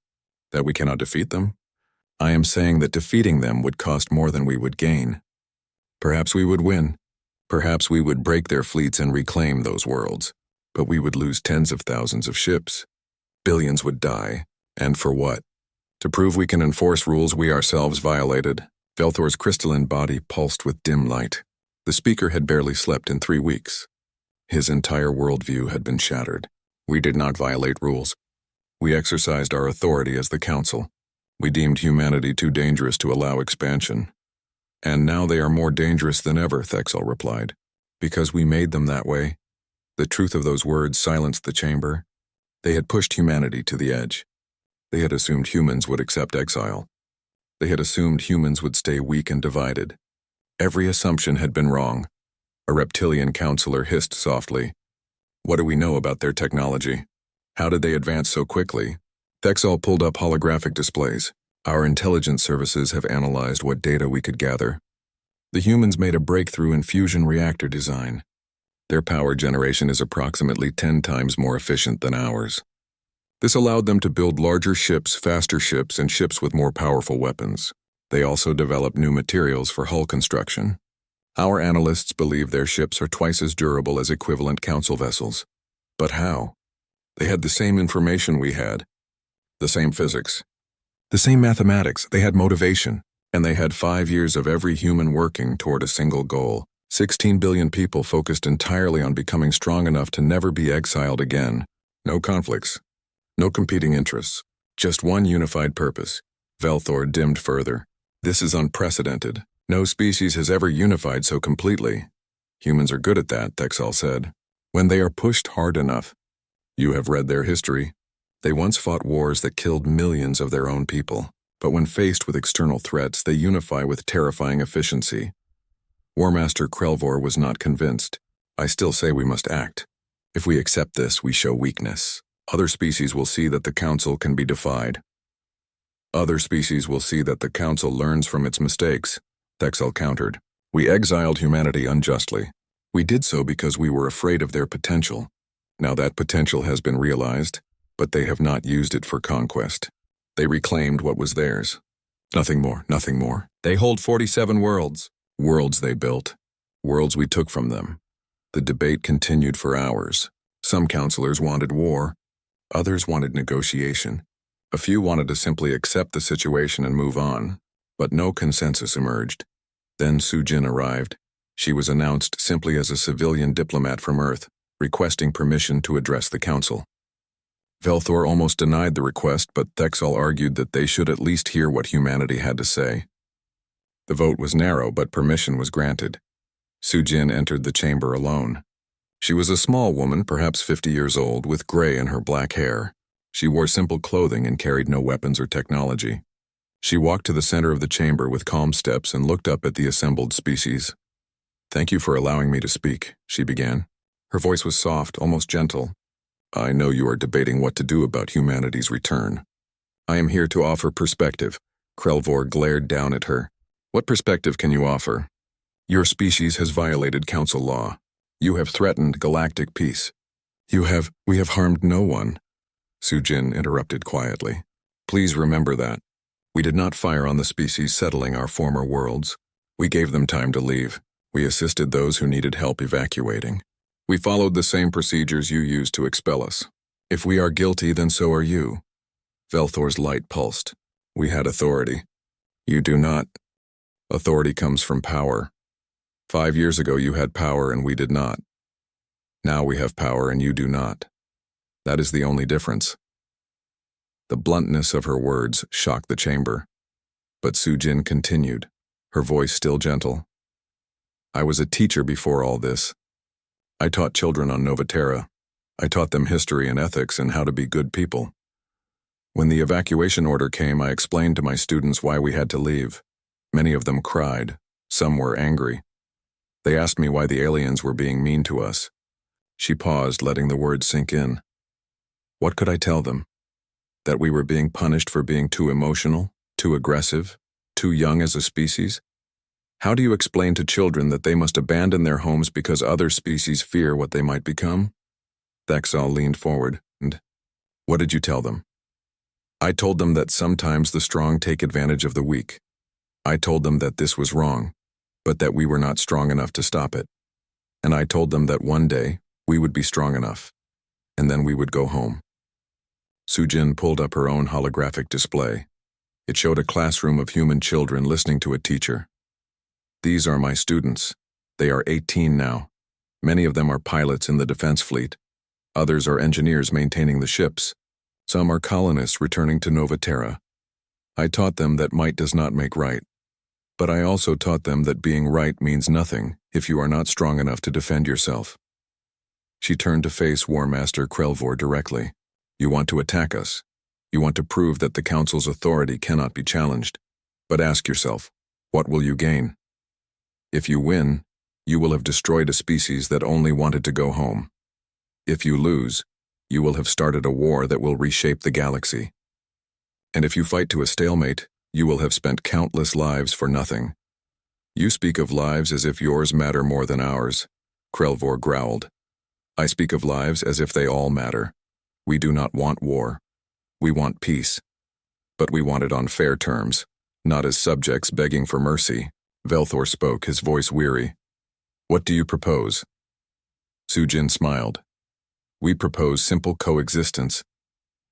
That we cannot defeat them? I am saying that defeating them would cost more than we would gain. Perhaps we would win. Perhaps we would break their fleets and reclaim those worlds. But we would lose tens of thousands of ships. Billions would die. And for what? To prove we can enforce rules we ourselves violated. Belthor's crystalline body pulsed with dim light. The speaker had barely slept in 3 weeks. His entire worldview had been shattered. We did not violate rules. We exercised our authority as the Council. We deemed humanity too dangerous to allow expansion. And now they are more dangerous than ever, Thexal replied. Because we made them that way. The truth of those words silenced the chamber. They had pushed humanity to the edge. They had assumed humans would accept exile. They had assumed humans would stay weak and divided. Every assumption had been wrong. A reptilian counselor hissed softly. What do we know about their technology? How did they advance so quickly? Thexal pulled up holographic displays. Our intelligence services have analyzed what data we could gather. The humans made a breakthrough in fusion reactor design. Their power generation is approximately 10 times more efficient than ours. This allowed them to build larger ships, faster ships, and ships with more powerful weapons. They also developed new materials for hull construction. Our analysts believe their ships are twice as durable as equivalent council vessels. But how? They had the same information we had. The same physics. The same mathematics. They had motivation. And they had 5 years of every human working toward a single goal. 16 billion people focused entirely on becoming strong enough to never be exiled again. No conflicts. No competing interests. Just one unified purpose. Velthor dimmed further. This is unprecedented. No species has ever unified so completely. Humans are good at that, Thexal said. When they are pushed hard enough. You have read their history. They once fought wars that killed millions of their own people. But when faced with external threats, they unify with terrifying efficiency. War Master Krelvor was not convinced. I still say we must act. If we accept this, we show weakness. Other species will see that the Council can be defied. Other species will see that the Council learns from its mistakes, Thexal countered. We exiled humanity unjustly. We did so because we were afraid of their potential. Now that potential has been realized, but they have not used it for conquest. They reclaimed what was theirs. Nothing more, nothing more. They hold 47 worlds. Worlds they built. Worlds we took from them. The debate continued for hours. Some counselors wanted war. Others wanted negotiation. A few wanted to simply accept the situation and move on. But no consensus emerged. Then Sujin arrived. She was announced simply as a civilian diplomat from Earth, requesting permission to address the Council. Velthor almost denied the request, but Thexal argued that they should at least hear what humanity had to say. The vote was narrow, but permission was granted. Sujin entered the chamber alone. She was a small woman, perhaps 50 years old, with gray in her black hair. She wore simple clothing and carried no weapons or technology. She walked to the center of the chamber with calm steps and looked up at the assembled species. "Thank you for allowing me to speak," she began. Her voice was soft, almost gentle. "I know you are debating what to do about humanity's return. I am here to offer perspective." Krelvor glared down at her. "What perspective can you offer? Your species has violated council law. You have threatened galactic peace. We have harmed no one." Sujin interrupted quietly. "Please remember that. We did not fire on the species settling our former worlds. We gave them time to leave. We assisted those who needed help evacuating. We followed the same procedures you used to expel us. If we are guilty, then so are you." Velthor's light pulsed. "We had authority. You do not. Authority comes from power. 5 years ago you had power and we did not. Now we have power and you do not. That is the only difference." The bluntness of her words shocked the chamber. But Sujin continued, her voice still gentle. "I was a teacher before all this. I taught children on Novaterra. I taught them history and ethics and how to be good people. When the evacuation order came, I explained to my students why we had to leave. Many of them cried. Some were angry. They asked me why the aliens were being mean to us." She paused, letting the words sink in. What could I tell them? That we were being punished for being too emotional, too aggressive, too young as a species? How do you explain to children that they must abandon their homes because other species fear what they might become? Thexal leaned forward, and, "What did you tell them?" "I told them that sometimes the strong take advantage of the weak. I told them that this was wrong, but that we were not strong enough to stop it. And I told them that one day we would be strong enough, and then we would go home." Sujin pulled up her own holographic display. It showed a classroom of human children listening to a teacher. "These are my students. They are 18 now. Many of them are pilots in the defense fleet. Others are engineers maintaining the ships. Some are colonists returning to Novaterra. I taught them that might does not make right. But I also taught them that being right means nothing if you are not strong enough to defend yourself." She turned to face War Master Krelvor directly. "You want to attack us. You want to prove that the Council's authority cannot be challenged. But ask yourself, what will you gain? If you win, you will have destroyed a species that only wanted to go home. If you lose, you will have started a war that will reshape the galaxy. And if you fight to a stalemate, you will have spent countless lives for nothing. You speak of lives as if yours matter more than ours, Krelvor growled. I speak of lives as if they all matter. We do not want war. We want peace. But we want it on fair terms, not as subjects begging for mercy. Velthor spoke, his voice weary. What do you propose? Sujin smiled. We propose simple coexistence.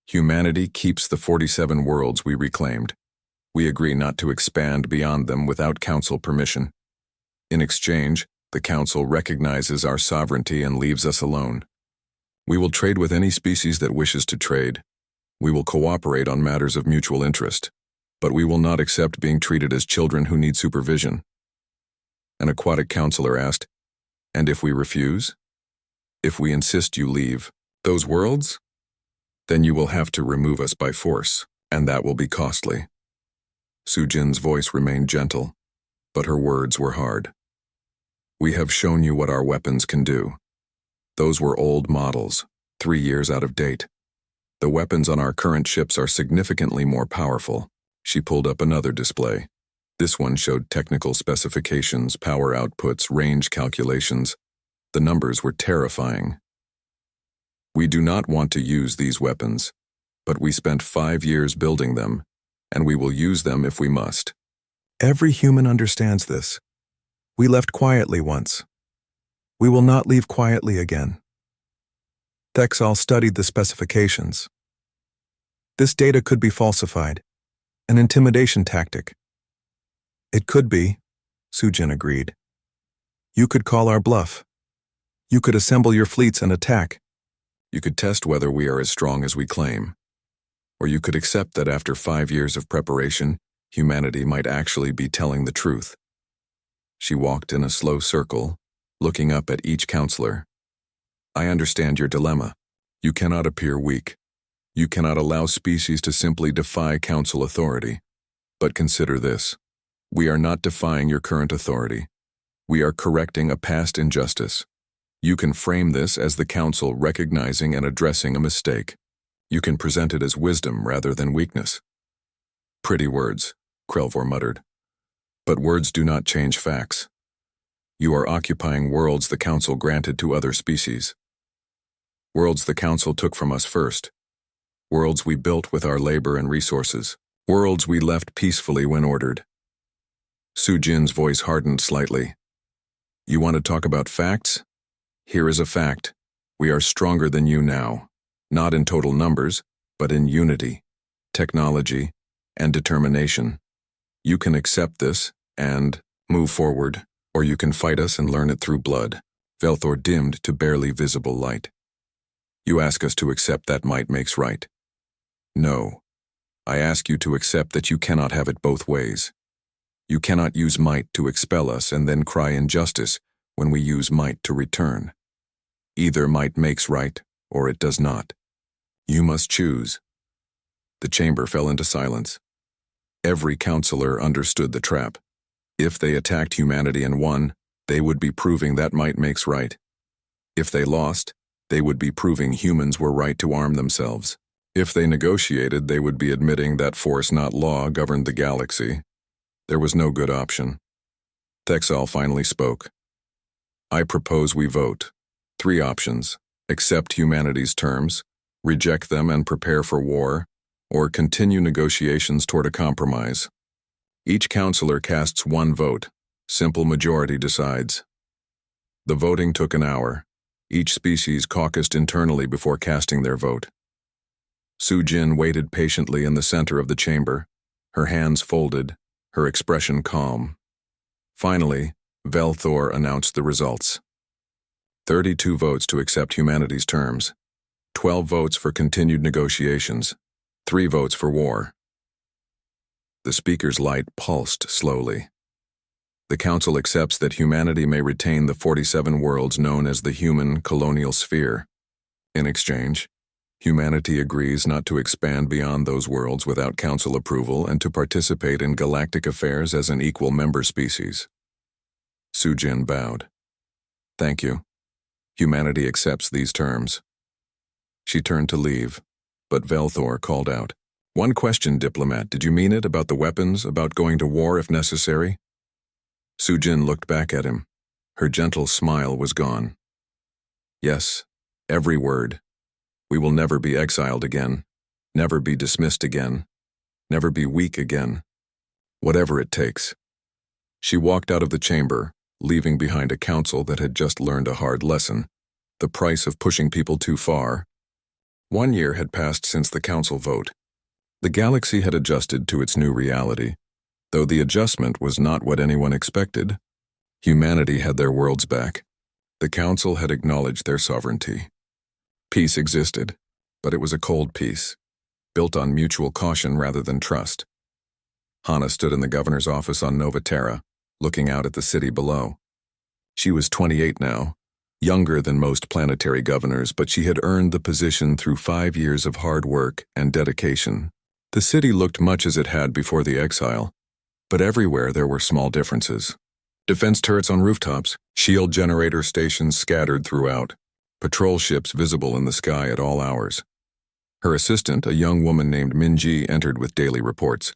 Humanity keeps the 47 worlds we reclaimed. We agree not to expand beyond them without Council permission. In exchange, the Council recognizes our sovereignty and leaves us alone. We will trade with any species that wishes to trade. We will cooperate on matters of mutual interest. But we will not accept being treated as children who need supervision. An aquatic counselor asked, and if we refuse? If we insist you leave those worlds? Then you will have to remove us by force, and that will be costly. Sujin's voice remained gentle, but her words were hard. We have shown you what our weapons can do. Those were old models, 3 years out of date. The weapons on our current ships are significantly more powerful. She pulled up another display. This one showed technical specifications, power outputs, range calculations. The numbers were terrifying. We do not want to use these weapons, but we spent 5 years building them, and we will use them if we must. Every human understands this. We left quietly once. We will not leave quietly again. Thexal studied the specifications. This data could be falsified, an intimidation tactic. It could be, Sujin agreed. You could call our bluff. You could assemble your fleets and attack. You could test whether we are as strong as we claim. Or you could accept that after 5 years of preparation, humanity might actually be telling the truth. She walked in a slow circle, looking up at each counselor. I understand your dilemma. You cannot appear weak. You cannot allow species to simply defy council authority. But consider this. We are not defying your current authority. We are correcting a past injustice. You can frame this as the council recognizing and addressing a mistake. You can present it as wisdom rather than weakness. Pretty words, Krelvor muttered. But words do not change facts. You are occupying worlds the council granted to other species. Worlds the council took from us first. Worlds we built with our labor and resources. Worlds we left peacefully when ordered. Sujin's voice hardened slightly. You want to talk about facts? Here is a fact. We are stronger than you now. Not in total numbers, but in unity, technology, and determination. You can accept this and move forward, or you can fight us and learn it through blood. Velthor dimmed to barely visible light. You ask us to accept that might makes right. No. I ask you to accept that you cannot have it both ways. You cannot use might to expel us and then cry injustice when we use might to return. Either might makes right, or it does not. You must choose. The chamber fell into silence. Every counselor understood the trap. If they attacked humanity and won, they would be proving that might makes right. If they lost, they would be proving humans were right to arm themselves. If they negotiated, they would be admitting that force, not law, governed the galaxy. There was no good option. Thexal finally spoke. I propose we vote. 3 options. Accept humanity's terms, reject them and prepare for war, or continue negotiations toward a compromise. Each counselor casts 1 vote. Simple majority decides. The voting took an hour. Each species caucused internally before casting their vote. Sujin waited patiently in the center of the chamber, her hands folded, her expression calm. Finally, Velthor announced the results. 32 votes to accept humanity's terms, 12 votes for continued negotiations, 3 votes for war. The speaker's light pulsed slowly. The Council accepts that humanity may retain the 47 worlds known as the human colonial sphere. In exchange, Humanity agrees not to expand beyond those worlds without council approval and to participate in galactic affairs as an equal member species. Sujin bowed. Thank you. Humanity accepts these terms. She turned to leave, but Velthor called out. One question, diplomat. Did you mean it about the weapons, about going to war if necessary? Sujin looked back at him. Her gentle smile was gone. Yes, every word. We will never be exiled again, never be dismissed again, never be weak again. Whatever it takes. She walked out of the chamber, leaving behind a council that had just learned a hard lesson, the price of pushing people too far. 1 year had passed since the council vote. The galaxy had adjusted to its new reality, though the adjustment was not what anyone expected. Humanity had their worlds back. The council had acknowledged their sovereignty. Peace existed, but it was a cold peace, built on mutual caution rather than trust. Hana stood in the governor's office on Nova Terra, looking out at the city below. She was 28 now, younger than most planetary governors, but she had earned the position through 5 years of hard work and dedication. The city looked much as it had before the exile, but everywhere there were small differences. Defense turrets on rooftops, shield generator stations scattered throughout, patrol ships visible in the sky at all hours. Her assistant, a young woman named Minji, entered with daily reports.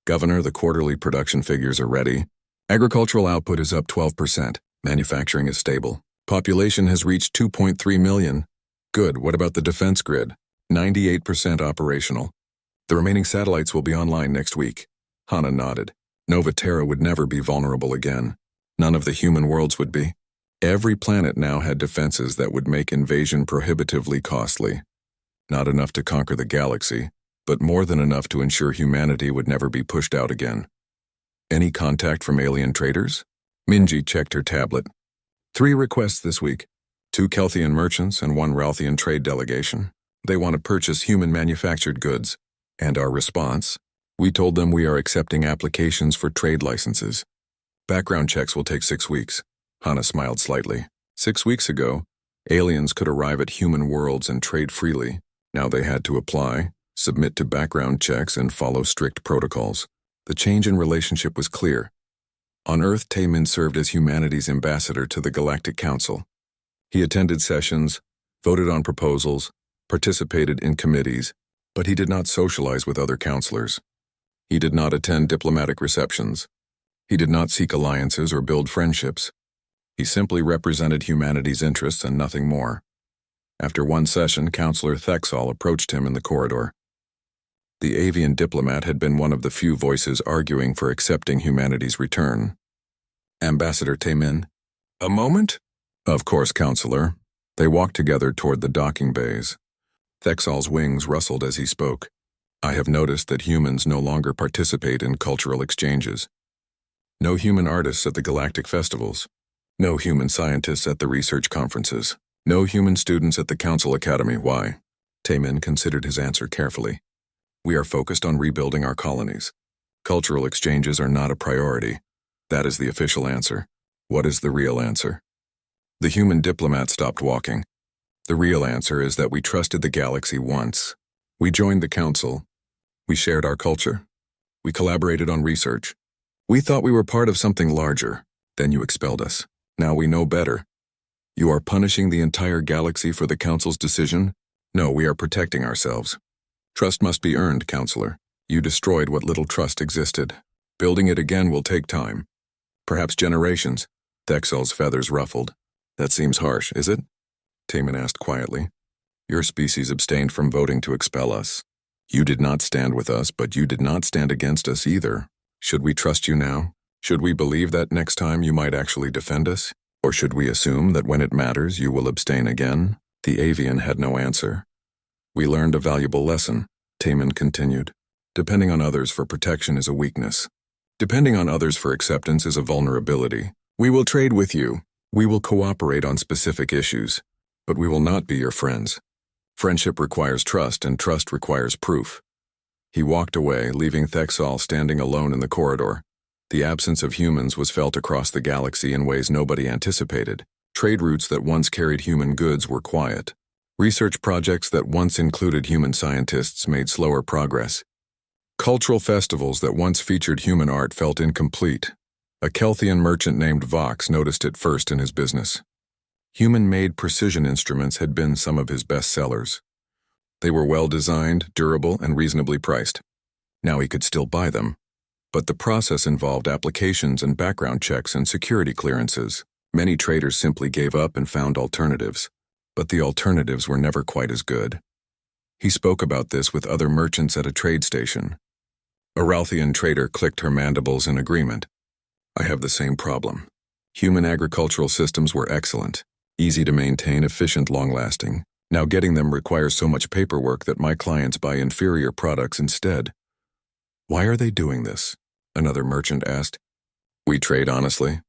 Governor, the quarterly production figures are ready. Agricultural output is up 12%. Manufacturing is stable. Population has reached 2.3 million. Good, what about the defense grid? 98% operational. The remaining satellites will be online next week. Hana nodded. Nova Terra would never be vulnerable again. None of the human worlds would be. Every planet now had defenses that would make invasion prohibitively costly. Not enough to conquer the galaxy, but more than enough to ensure humanity would never be pushed out again. Any contact from alien traders? Minji checked her tablet. 3 requests this week. 2 Kelthian merchants and 1 Ralthian trade delegation. They want to purchase human-manufactured goods. And our response? We told them we are accepting applications for trade licenses. Background checks will take 6 weeks. Hana smiled slightly. 6 weeks ago, aliens could arrive at human worlds and trade freely. Now they had to apply, submit to background checks, and follow strict protocols. The change in relationship was clear. On Earth, Taemin served as humanity's ambassador to the Galactic Council. He attended sessions, voted on proposals, participated in committees, but he did not socialize with other counselors. He did not attend diplomatic receptions. He did not seek alliances or build friendships. He simply represented humanity's interests and nothing more. After one session, Counselor Thexol approached him in the corridor. The avian diplomat had been one of the few voices arguing for accepting humanity's return. Ambassador Taemin. A moment? Of course, Counselor. They walked together toward the docking bays. Thexol's wings rustled as he spoke. I have noticed that humans no longer participate in cultural exchanges. No human artists at the galactic festivals. No human scientists at the research conferences. No human students at the Council Academy. Why? Taemin considered his answer carefully. We are focused on rebuilding our colonies. Cultural exchanges are not a priority. That is the official answer. What is the real answer? The human diplomat stopped walking. The real answer is that we trusted the galaxy once. We joined the council. We shared our culture. We collaborated on research. We thought we were part of something larger. Then you expelled us. Now we know better. You are punishing the entire galaxy for the council's decision? No, we are protecting ourselves. Trust must be earned, Counselor. You destroyed what little trust existed. Building it again will take time. Perhaps generations. Thexol's feathers ruffled. That seems harsh, is it? Taemin asked quietly. Your species abstained from voting to expel us. You did not stand with us, but you did not stand against us either. Should we trust you now? Should we believe that next time you might actually defend us? Or should we assume that when it matters you will abstain again? The avian had no answer. We learned a valuable lesson, Taemin continued. Depending on others for protection is a weakness. Depending on others for acceptance is a vulnerability. We will trade with you. We will cooperate on specific issues. But we will not be your friends. Friendship requires trust, and trust requires proof. He walked away, leaving Thexol standing alone in the corridor. The absence of humans was felt across the galaxy in ways nobody anticipated. Trade routes that once carried human goods were quiet. Research projects that once included human scientists made slower progress. Cultural festivals that once featured human art felt incomplete. A Kelthian merchant named Vox noticed it first in his business. Human-made precision instruments had been some of his best sellers. They were well-designed, durable, and reasonably priced. Now he could still buy them, but the process involved applications and background checks and security clearances. Many traders simply gave up and found alternatives, but the alternatives were never quite as good. He spoke about this with other merchants at a trade station. A Ralthian trader clicked her mandibles in agreement. I have the same problem. Human agricultural systems were excellent, easy to maintain, efficient, long-lasting. Now getting them requires so much paperwork that my clients buy inferior products instead. Why are they doing this? Another merchant asked. We trade honestly.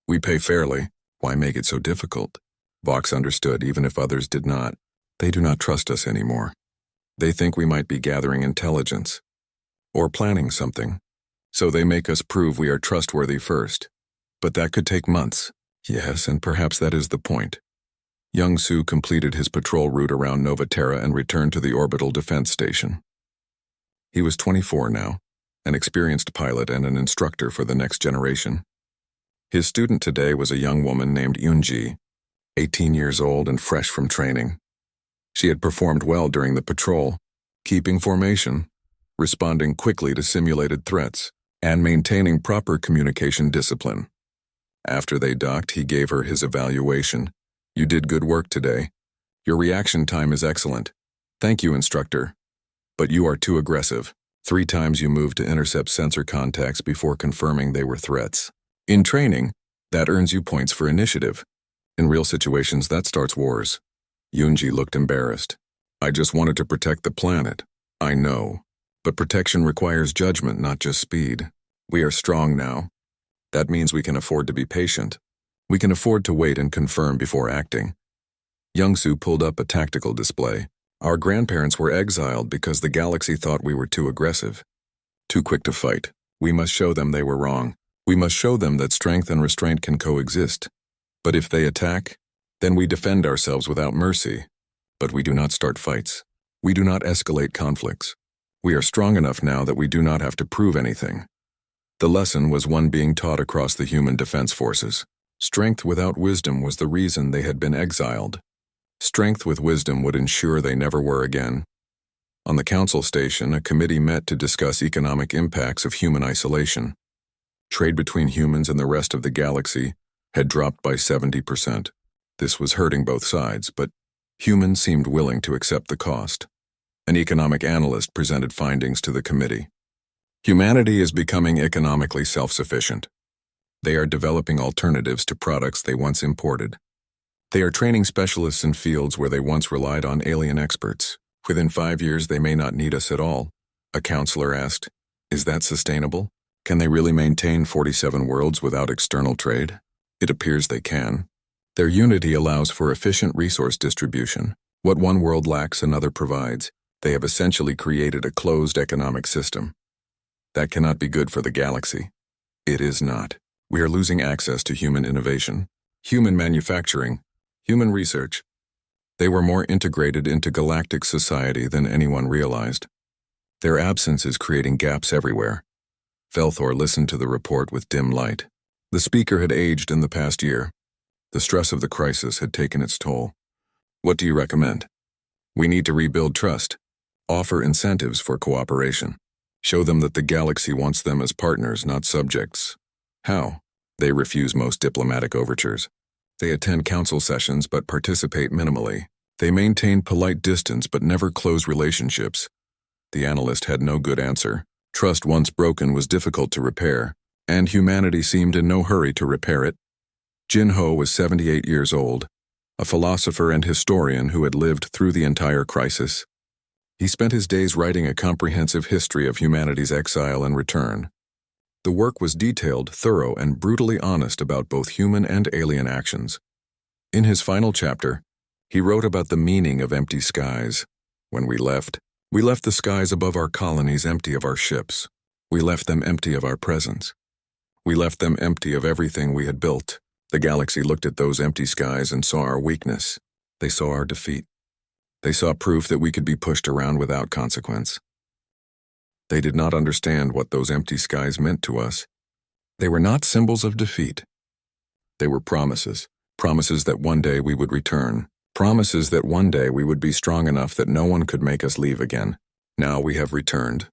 We pay fairly. Why make it so difficult? Vox understood, even if others did not. They do not trust us anymore. They think we might be gathering intelligence or planning something, so they make us prove we are trustworthy first. But that could take months. Yes, and perhaps that is the point. Young Su completed his patrol route around Nova Terra and returned to the orbital defense station. He was 24 now, an experienced pilot and an instructor for the next generation. His student today was a young woman named Yunji, 18 years old and fresh from training. She had performed well during the patrol, keeping formation, responding quickly to simulated threats, and maintaining proper communication discipline. After they docked, he gave her his evaluation. You did good work today. Your reaction time is excellent. Thank you, instructor. But you are too aggressive. 3 times you moved to intercept sensor contacts before confirming they were threats. In training, that earns you points for initiative. In real situations, that starts wars. Yunji looked embarrassed. I just wanted to protect the planet. I know. But protection requires judgment, not just speed. We are strong now. That means we can afford to be patient. We can afford to wait and confirm before acting. Youngsu pulled up a tactical display. Our grandparents were exiled because the galaxy thought we were too aggressive, too quick to fight. We must show them they were wrong. We must show them that strength and restraint can coexist. But if they attack, then we defend ourselves without mercy. But we do not start fights. We do not escalate conflicts. We are strong enough now that we do not have to prove anything. The lesson was one being taught across the human defense forces. Strength without wisdom was the reason they had been exiled. Strength with wisdom would ensure they never were again. On the council station, a committee met to discuss economic impacts of human isolation. Trade between humans and the rest of the galaxy had dropped by 70%. This was hurting both sides, but humans seemed willing to accept the cost. An economic analyst presented findings to the committee. Humanity is becoming economically self-sufficient. They are developing alternatives to products they once imported. They are training specialists in fields where they once relied on alien experts. Within 5 years, they may not need us at all. A counselor asked, is that sustainable? Can they really maintain 47 worlds without external trade? It appears they can. Their unity allows for efficient resource distribution. What one world lacks, another provides. They have essentially created a closed economic system. That cannot be good for the galaxy. It is not. We are losing access to human innovation, human manufacturing, human research. They were more integrated into galactic society than anyone realized. Their absence is creating gaps everywhere. Velthor listened to the report with dim light. The speaker had aged in the past year. The stress of the crisis had taken its toll. What do you recommend? We need to rebuild trust. Offer incentives for cooperation. Show them that the galaxy wants them as partners, not subjects. How? They refuse most diplomatic overtures. They attend council sessions but participate minimally. They maintain polite distance but never close relationships. The analyst had no good answer. Trust once broken was difficult to repair, and humanity seemed in no hurry to repair it. Jin Ho was 78 years old, a philosopher and historian who had lived through the entire crisis. He spent his days writing a comprehensive history of humanity's exile and return. The work was detailed, thorough, and brutally honest about both human and alien actions. In his final chapter, he wrote about the meaning of empty skies. When we left the skies above our colonies empty of our ships. We left them empty of our presence. We left them empty of everything we had built. The galaxy looked at those empty skies and saw our weakness. They saw our defeat. They saw proof that we could be pushed around without consequence. They did not understand what those empty skies meant to us. They were not symbols of defeat. They were promises. Promises that one day we would return. Promises that one day we would be strong enough that no one could make us leave again. Now we have returned.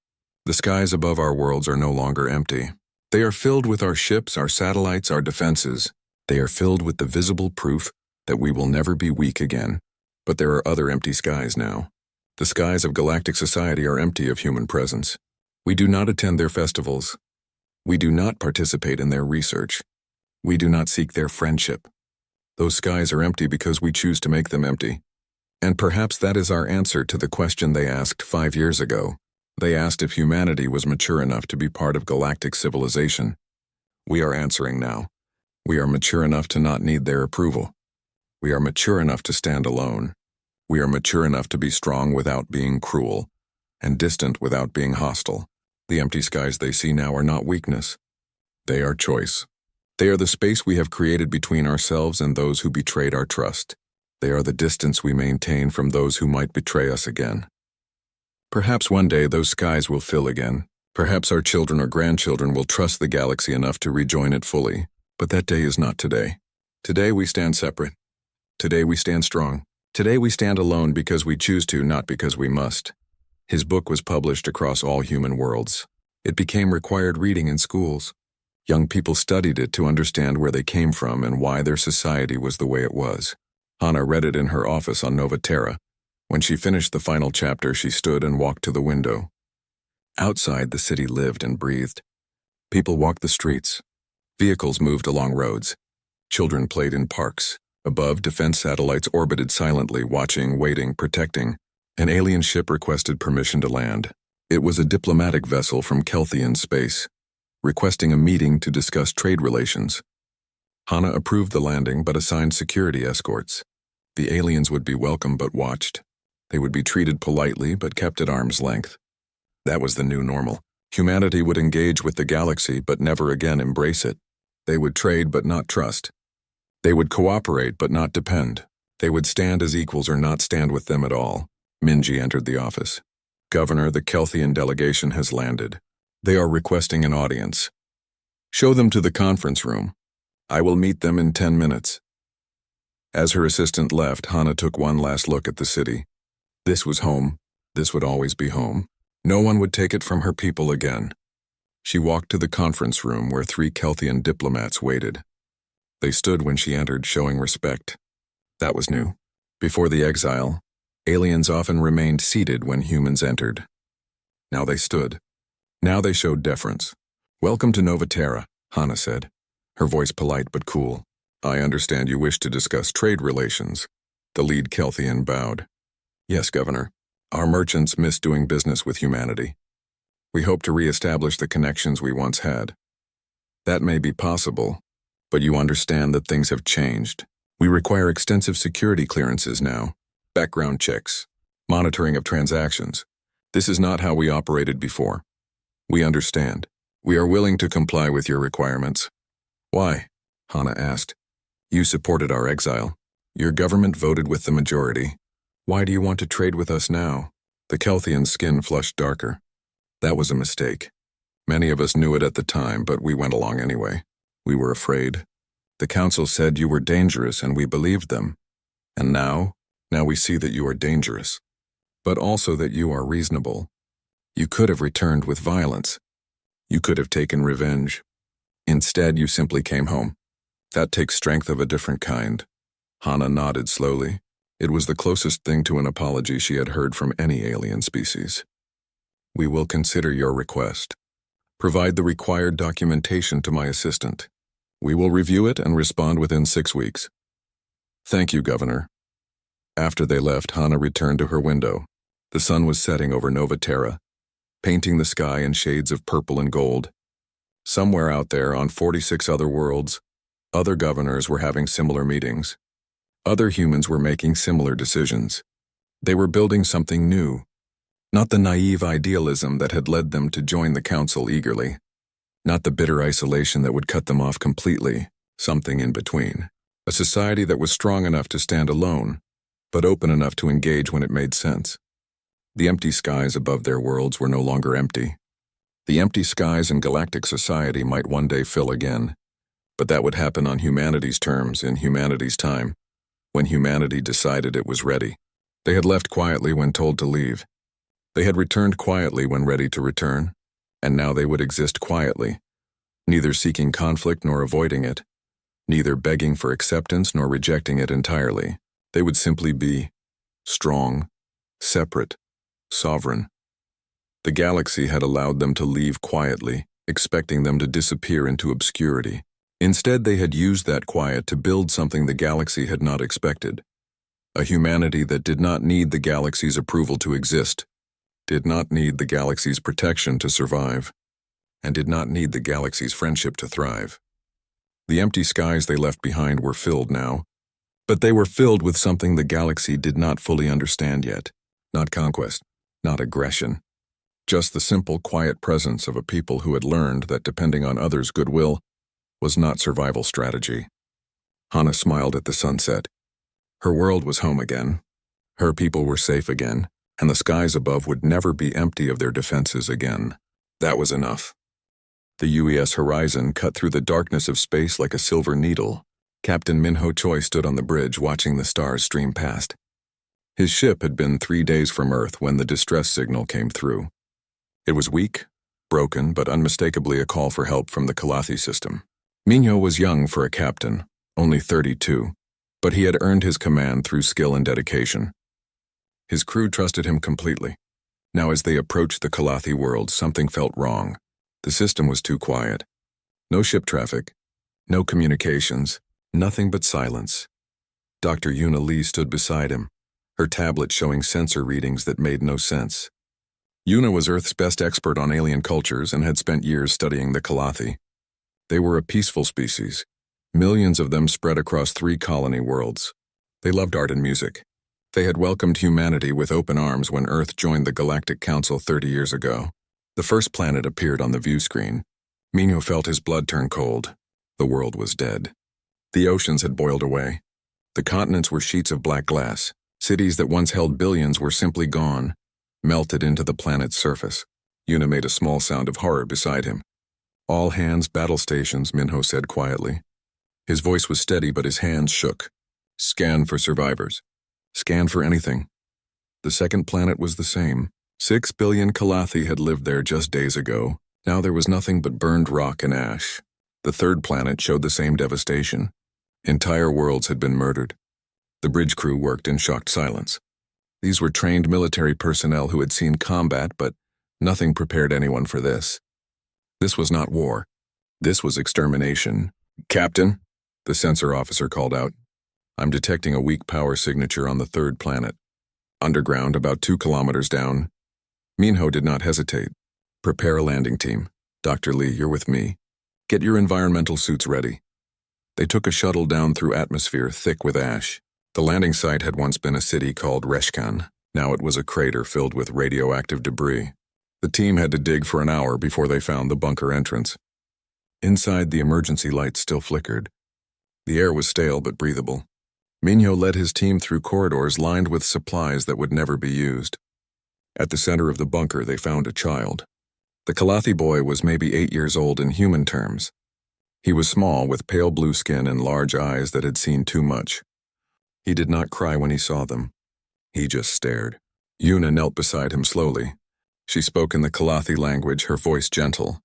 The skies above our worlds are no longer empty. They are filled with our ships, our satellites, our defenses. They are filled with the visible proof that we will never be weak again. But there are other empty skies now. The skies of galactic society are empty of human presence. We do not attend their festivals. We do not participate in their research. We do not seek their friendship. Those skies are empty because we choose to make them empty. And perhaps that is our answer to the question they asked 5 years ago. They asked if humanity was mature enough to be part of galactic civilization. We are answering now. We are mature enough to not need their approval. We are mature enough to stand alone. We are mature enough to be strong without being cruel, and distant without being hostile. The empty skies they see now are not weakness. They are choice. They are the space we have created between ourselves and those who betrayed our trust. They are the distance we maintain from those who might betray us again. Perhaps one day those skies will fill again. Perhaps our children or grandchildren will trust the galaxy enough to rejoin it fully. But that day is not today. Today we stand separate. Today we stand strong. Today we stand alone because we choose to, not because we must. His book was published across all human worlds. It became required reading in schools. Young people studied it to understand where they came from and why their society was the way it was. Hannah read it in her office on Nova Terra. When she finished the final chapter, she stood and walked to the window. Outside, the city lived and breathed. People walked the streets. Vehicles moved along roads. Children played in parks. Above, defense satellites orbited silently, watching, waiting, protecting. An alien ship requested permission to land. It was a diplomatic vessel from Kelthian space, requesting a meeting to discuss trade relations. Hannah approved the landing but assigned security escorts. The aliens would be welcome but watched. They would be treated politely but kept at arm's length. That was the new normal. Humanity would engage with the galaxy but never again embrace it. They would trade but not trust. They would cooperate but not depend. They would stand as equals or not stand with them at all. Minji entered the office. Governor, the Kelthian delegation has landed. They are requesting an audience. Show them to the conference room. I will meet them in 10 minutes. As her assistant left, Hannah took one last look at the city. This was home. This would always be home. No one would take it from her people again. She walked to the conference room where 3 Kelthian diplomats waited. They stood when she entered, showing respect. That was new. Before the exile, aliens often remained seated when humans entered. Now they stood. Now they showed deference. Welcome to Nova Terra, Hannah said, her voice polite but cool. I understand you wish to discuss trade relations. The lead Kelthian bowed. Yes, Governor. Our merchants miss doing business with humanity. We hope to re-establish the connections we once had. That may be possible, but you understand that things have changed. We require extensive security clearances now, background checks, monitoring of transactions. This is not how we operated before. We understand. We are willing to comply with your requirements. Why? Hannah asked. You supported our exile. Your government voted with the majority. Why do you want to trade with us now? The Kelthian's skin flushed darker. That was a mistake. Many of us knew it at the time, but we went along anyway. We were afraid. The council said you were dangerous and we believed them. And now we see that you are dangerous, but also that you are reasonable. You could have returned with violence. You could have taken revenge. Instead, you simply came home. That takes strength of a different kind. Hannah nodded slowly. It was the closest thing to an apology she had heard from any alien species. We will consider your request. Provide the required documentation to my assistant. We will review it and respond within 6 weeks. Thank you, Governor. After they left, Hannah returned to her window. The sun was setting over Nova Terra, painting the sky in shades of purple and gold. Somewhere out there, on 46 other worlds, other governors were having similar meetings. Other humans were making similar decisions. They were building something new. Not the naive idealism that had led them to join the council eagerly. Not the bitter isolation that would cut them off completely. Something in between. A society that was strong enough to stand alone, but open enough to engage when it made sense. The empty skies above their worlds were no longer empty. The empty skies in galactic society might one day fill again, but that would happen on humanity's terms in humanity's time, when humanity decided it was ready. They had left quietly when told to leave. They had returned quietly when ready to return, and now they would exist quietly, neither seeking conflict nor avoiding it, neither begging for acceptance nor rejecting it entirely. They would simply be strong, separate, sovereign. The galaxy had allowed them to leave quietly, expecting them to disappear into obscurity. Instead, they had used that quiet to build something the galaxy had not expected. A humanity that did not need the galaxy's approval to exist, did not need the galaxy's protection to survive, and did not need the galaxy's friendship to thrive. The empty skies they left behind were filled now, but they were filled with something the galaxy did not fully understand yet. Not conquest, not aggression. Just the simple, quiet presence of a people who had learned that depending on others' goodwill was not survival strategy. Hana smiled at the sunset. Her world was home again. Her people were safe again, and the skies above would never be empty of their defenses again. That was enough. The UES horizon cut through the darkness of space like a silver needle. Captain Minho Choi stood on the bridge watching the stars stream past. His ship had been 3 days from Earth when the distress signal came through. It was weak, broken, but unmistakably a call for help from the Kalathi system. Minho was young for a captain, only 32, but he had earned his command through skill and dedication. His crew trusted him completely. Now as they approached the Kalathi world, something felt wrong. The system was too quiet. No ship traffic, no communications, nothing but silence. Dr. Yuna Lee stood beside him, her tablet showing sensor readings that made no sense. Yuna was Earth's best expert on alien cultures and had spent years studying the Kalathi. They were a peaceful species, millions of them spread across 3 colony worlds. They loved art and music. They had welcomed humanity with open arms when Earth joined the Galactic Council 30 years ago. The first planet appeared on the view screen. Minho felt his blood turn cold. The world was dead. The oceans had boiled away. The continents were sheets of black glass. Cities that once held billions were simply gone, melted into the planet's surface. Yuna made a small sound of horror beside him. All hands battle stations, Minho said quietly. His voice was steady, but his hands shook. Scan for survivors. Scan for anything. The second planet was the same. 6 billion Kalathi had lived there just days ago. Now there was nothing but burned rock and ash. The third planet showed the same devastation. Entire worlds had been murdered. The bridge crew worked in shocked silence. These were trained military personnel who had seen combat, but nothing prepared anyone for this. This was not war. This was extermination. Captain, the sensor officer called out. I'm detecting a weak power signature on the third planet. Underground, about 2 kilometers down. Minho did not hesitate. Prepare a landing team. Dr. Lee, you're with me. Get your environmental suits ready. They took a shuttle down through atmosphere thick with ash. The landing site had once been a city called Reshkan. Now it was a crater filled with radioactive debris. The team had to dig for an hour before they found the bunker entrance. Inside, the emergency lights still flickered. The air was stale but breathable. Minho led his team through corridors lined with supplies that would never be used. At the center of the bunker, they found a child. The Kalathi boy was maybe 8 years old in human terms. He was small, with pale blue skin and large eyes that had seen too much. He did not cry when he saw them. He just stared. Yuna knelt beside him slowly. She spoke in the Kalathi language, her voice gentle.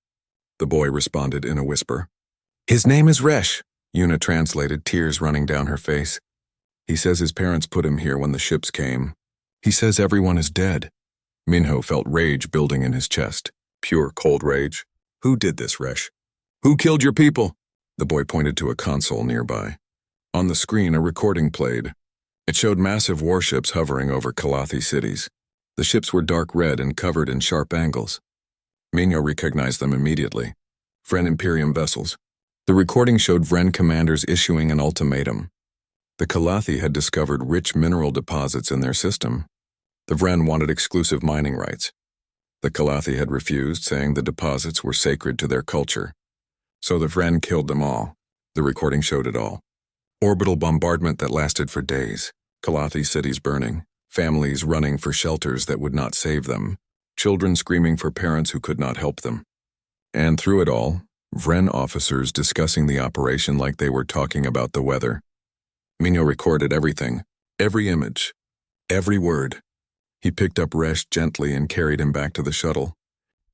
The boy responded in a whisper. His name is Resh, Yuna translated, tears running down her face. He says his parents put him here when the ships came. He says everyone is dead. Minho felt rage building in his chest. Pure, cold rage. Who did this, Resh? Who killed your people? The boy pointed to a console nearby. On the screen, a recording played. It showed massive warships hovering over Kalathi cities. The ships were dark red and covered in sharp angles. Minho recognized them immediately. Vren Imperium vessels. The recording showed Vren commanders issuing an ultimatum. The Kalathi had discovered rich mineral deposits in their system. The Vren wanted exclusive mining rights. The Kalathi had refused, saying the deposits were sacred to their culture. So the Vren killed them all. The recording showed it all. Orbital bombardment that lasted for days. Kalathi cities burning, families running for shelters that would not save them, children screaming for parents who could not help them. And through it all, Vren officers discussing the operation like they were talking about the weather. Minho recorded everything, every image, every word. He picked up Resh gently and carried him back to the shuttle.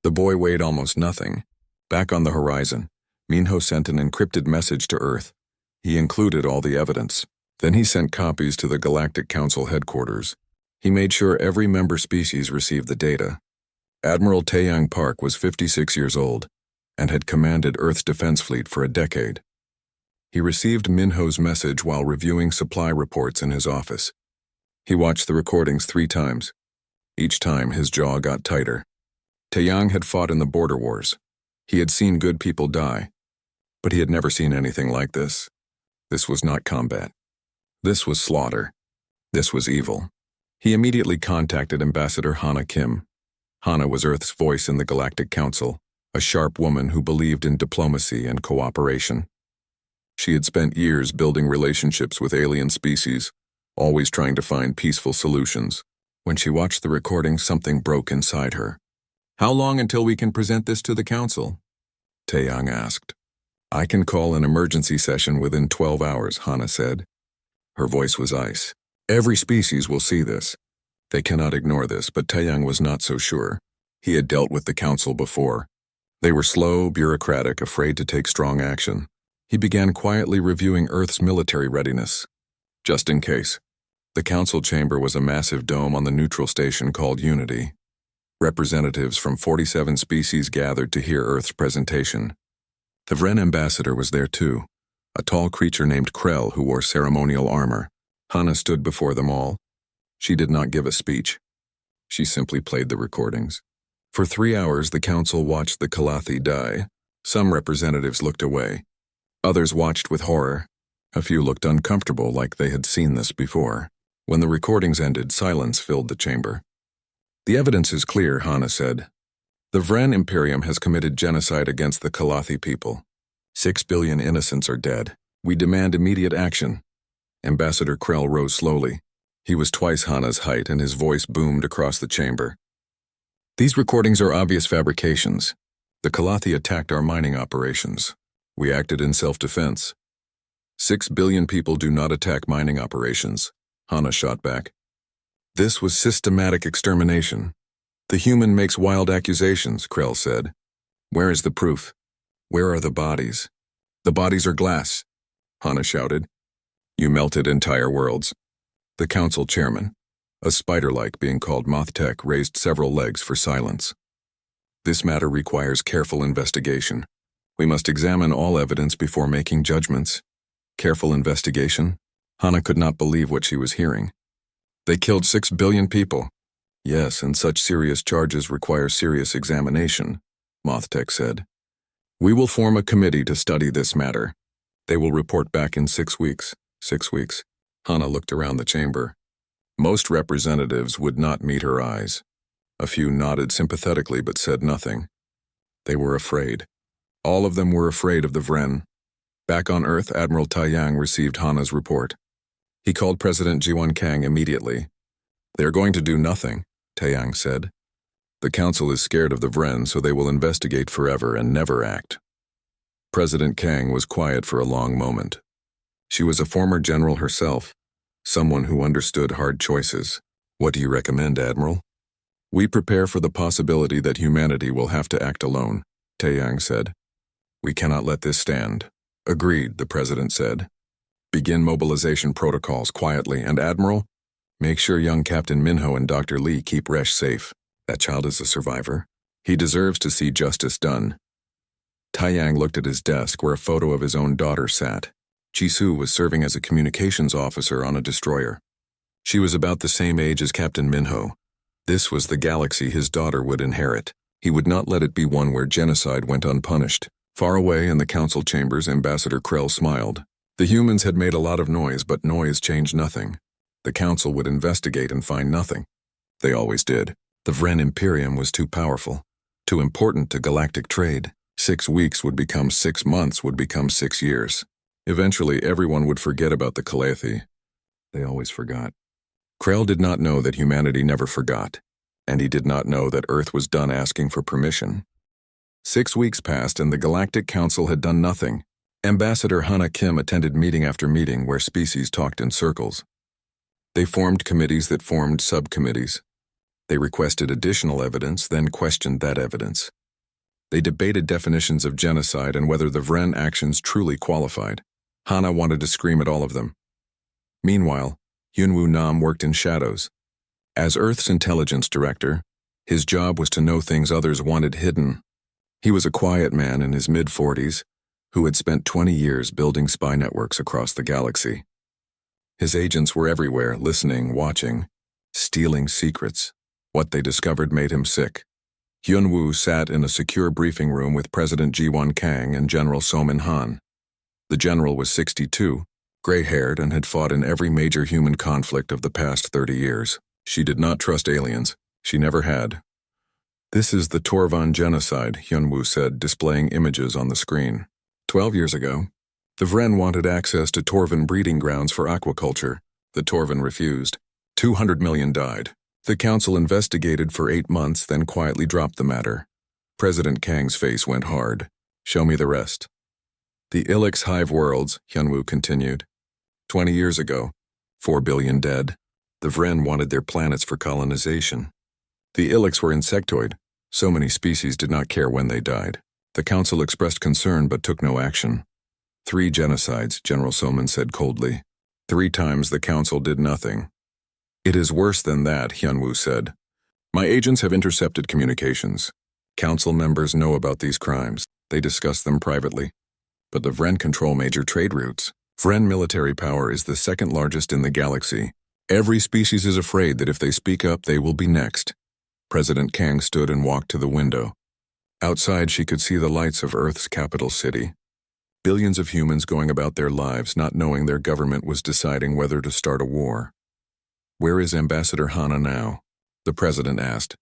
The boy weighed almost nothing. Back on the horizon, Minho sent an encrypted message to Earth. He included all the evidence. Then he sent copies to the Galactic Council headquarters. He made sure every member species received the data. Admiral Taeyang Park was 56 years old and had commanded Earth's defense fleet for a decade. He received Minho's message while reviewing supply reports in his office. He watched the recordings 3 times. Each time his jaw got tighter. Taeyang had fought in the border wars. He had seen good people die, but he had never seen anything like this. This was not combat. This was slaughter. This was evil. He immediately contacted Ambassador Hana Kim. Hana was Earth's voice in the Galactic Council, a sharp woman who believed in diplomacy and cooperation. She had spent years building relationships with alien species, always trying to find peaceful solutions. When she watched the recording, something broke inside her. "How long until we can present this to the Council?" Taeyang asked. "I can call an emergency session within 12 hours, Hana said. Her voice was ice. "Every species will see this. They cannot ignore this," but Taeyang was not so sure. He had dealt with the Council before. They were slow, bureaucratic, afraid to take strong action. He began quietly reviewing Earth's military readiness. Just in case. The Council chamber was a massive dome on the neutral station called Unity. Representatives from 47 species gathered to hear Earth's presentation. The Vren ambassador was there too, a tall creature named Krell who wore ceremonial armor. Hana stood before them all. She did not give a speech. She simply played the recordings. For 3 hours, the Council watched the Kalathi die. Some representatives looked away. Others watched with horror. A few looked uncomfortable, like they had seen this before. When the recordings ended, silence filled the chamber. "The evidence is clear," Hana said. "The Vren Imperium has committed genocide against the Kalathi people. 6 billion innocents are dead. We demand immediate action." Ambassador Krell rose slowly. He was twice Hana's height, and his voice boomed across the chamber. "These recordings are obvious fabrications. The Kalathi attacked our mining operations. We acted in self-defense. 6 billion people do not attack mining operations," Hana shot back. "This was systematic extermination. The human makes wild accusations," Krell said. "Where is the proof? Where are the bodies?" "The bodies are glass," Hana shouted. "You melted entire worlds." The Council chairman, a spider-like being called Moth-Tech, raised several legs for silence. "This matter requires careful investigation. We must examine all evidence before making judgments." Careful investigation? Hana could not believe what she was hearing. "They killed 6 billion people." "Yes, and such serious charges require serious examination," Moth-Tech said. "We will form a committee to study this matter. They will report back in 6 weeks. 6 weeks. Hana looked around the chamber. Most representatives would not meet her eyes. A few nodded sympathetically but said nothing. They were afraid. All of them were afraid of the Vren. Back on Earth, Admiral Taeyang received Hana's report. He called President Jiwon Kang immediately. "They are going to do nothing," Taeyang said. "The Council is scared of the Vren, so they will investigate forever and never act." President Kang was quiet for a long moment. She was a former general herself, someone who understood hard choices. "What do you recommend, Admiral?" "We prepare for the possibility that humanity will have to act alone," Taeyang said. "We cannot let this stand." "Agreed," the President said. "Begin mobilization protocols quietly, and Admiral, make sure young Captain Minho and Dr. Lee keep Resh safe. That child is a survivor. He deserves to see justice done." Taeyang looked at his desk where a photo of his own daughter sat. Jisoo was serving as a communications officer on a destroyer. She was about the same age as Captain Minho. This was the galaxy his daughter would inherit. He would not let it be one where genocide went unpunished. Far away in the Council chambers, Ambassador Krell smiled. The humans had made a lot of noise, but noise changed nothing. The Council would investigate and find nothing. They always did. The Vren Imperium was too powerful, too important to galactic trade. 6 weeks would become 6 months, would become 6 years. Eventually, everyone would forget about the Kalathi. They always forgot. Krell did not know that humanity never forgot, and he did not know that Earth was done asking for permission. 6 weeks passed and the Galactic Council had done nothing. Ambassador Hana Kim attended meeting after meeting where species talked in circles. They formed committees that formed subcommittees. They requested additional evidence, then questioned that evidence. They debated definitions of genocide and whether the Vren actions truly qualified. Hana wanted to scream at all of them. Meanwhile, Hyunwoo Nam worked in shadows. As Earth's intelligence director, his job was to know things others wanted hidden. He was a quiet man in his mid-40s who had spent 20 years building spy networks across the galaxy. His agents were everywhere, listening, watching, stealing secrets. What they discovered made him sick. Hyunwoo sat in a secure briefing room with President Ji-won Kang and General So-min Han. The general was 62, gray-haired, and had fought in every major human conflict of the past 30 years. She did not trust aliens. She never had. "This is the Torvan genocide," Hyunwoo said, displaying images on the screen. 12 years ago, the Vren wanted access to Torvan breeding grounds for aquaculture. The Torvan refused. 200 million died. The council investigated for 8 months, then quietly dropped the matter. President Kang's face went hard. "Show me the rest." "The Ilix hive worlds," Hyunwoo continued. 20 years ago, 4 billion dead. The Vren wanted their planets for colonization. The Ilix were insectoid. So many species did not care when they died. The council expressed concern but took no action. 3 genocides, General Soman said coldly. 3 times the council did nothing. "It is worse than that," Hyunwoo said. "My agents have intercepted communications. Council members know about these crimes. They discuss them privately. But the Vren control major trade routes. Vren military power is the second largest in the galaxy. Every species is afraid that if they speak up, they will be next." President Kang stood and walked to the window. Outside, she could see the lights of Earth's capital city. Billions of humans going about their lives not knowing their government was deciding whether to start a war. "Where is Ambassador Hana now?" the president asked.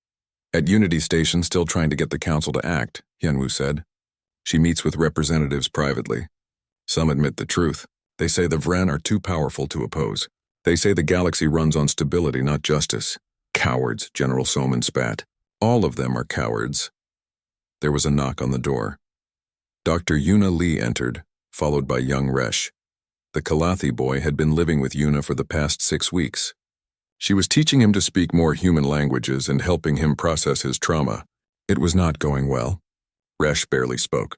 "At Unity Station, still trying to get the council to act," Hyunwoo said. "She meets with representatives privately. Some admit the truth. They say the Vren are too powerful to oppose. They say the galaxy runs on stability, not justice. Cowards," General Soman spat. "All of them are cowards." There was a knock on the door. Dr. Yuna Lee entered, followed by young Resh. The Kalathi boy had been living with Yuna for the past 6 weeks. She was teaching him to speak more human languages and helping him process his trauma. It was not going well. Resh barely spoke.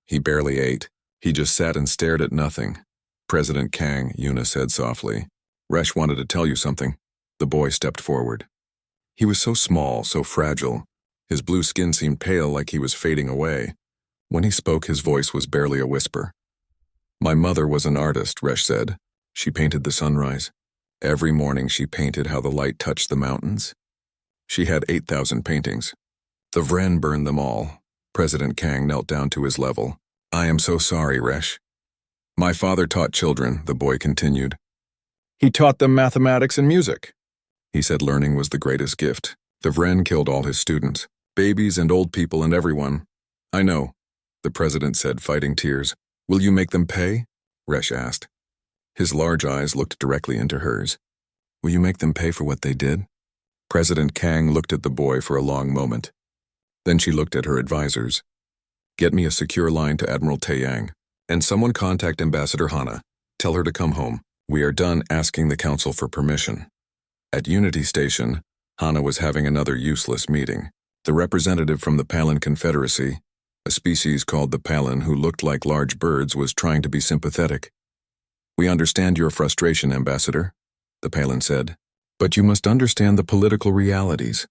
He barely ate. He just sat and stared at nothing. "President Kang," Yuna said softly. "Resh wanted to tell you something." The boy stepped forward. He was so small, so fragile. His blue skin seemed pale, like he was fading away. When he spoke, his voice was barely a whisper. "My mother was an artist," Resh said. "She painted the sunrise. Every morning she painted how the light touched the mountains. She had 8,000 paintings. The Vren burned them all." President Kang knelt down to his level. "I am so sorry, Resh." "My father taught children," the boy continued. "He taught them mathematics and music. He said learning was the greatest gift. The Vren killed all his students, babies and old people and everyone." "I know," the president said, fighting tears. "Will you make them pay?" Resh asked. His large eyes looked directly into hers. "Will you make them pay for what they did?" President Kang looked at the boy for a long moment. Then she looked at her advisors. "Get me a secure line to Admiral Taeyang, and someone contact Ambassador Hana. Tell her to come home. We are done asking the council for permission." At Unity Station, Hana was having another useless meeting. The representative from the Palin Confederacy, a species called the Palin who looked like large birds, was trying to be sympathetic. "We understand your frustration, Ambassador," the Palin said. "But you must understand the political realities.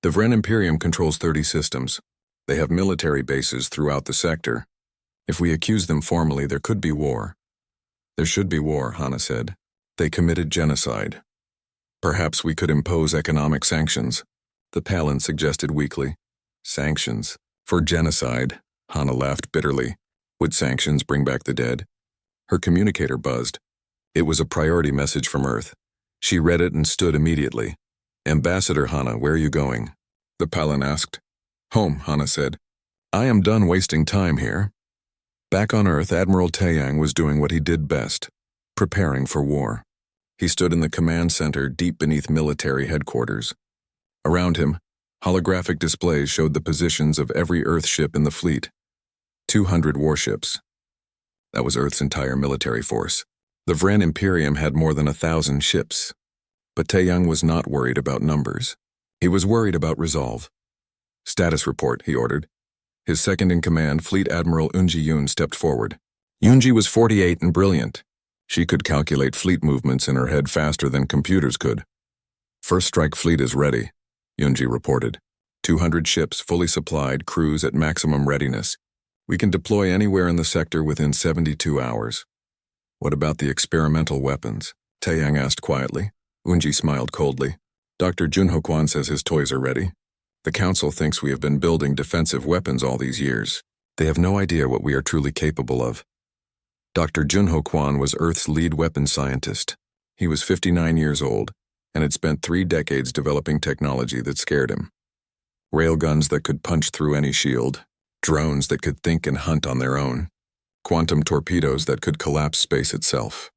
The Vren Imperium controls 30 systems. They have military bases throughout the sector. If we accuse them formally, there could be war." "There should be war," Hana said. "They committed genocide." "Perhaps we could impose economic sanctions," the Palin suggested weakly. "Sanctions? For genocide?" Hana laughed bitterly. "Would sanctions bring back the dead?" Her communicator buzzed. It was a priority message from Earth. She read it and stood immediately. "Ambassador Hana, where are you going?" the Palin asked. "Home," Hana said. "I am done wasting time here." Back on Earth, Admiral Taeyang was doing what he did best, preparing for war. He stood in the command center deep beneath military headquarters. Around him, holographic displays showed the positions of every Earth ship in the fleet. 200 warships. That was Earth's entire military force. The Vren Imperium had more than 1,000 ships. But Taeyang was not worried about numbers. He was worried about resolve. "Status report," he ordered. His second-in-command, Fleet Admiral Eunji Yoon, stepped forward. Eunji was 48 and brilliant. She could calculate fleet movements in her head faster than computers could. "First strike fleet is ready," Eunji reported. 200 ships, fully supplied, crews at maximum readiness. We can deploy anywhere in the sector within 72 hours. "What about the experimental weapons?" Taeyang asked quietly. Eunji smiled coldly. "Dr. Junho Kwan says his toys are ready. The Council thinks we have been building defensive weapons all these years. They have no idea what we are truly capable of." Dr. Junho Kwan was Earth's lead weapons scientist. He was 59 years old and had spent 3 decades developing technology that scared him. Railguns that could punch through any shield, drones that could think and hunt on their own, quantum torpedoes that could collapse space itself.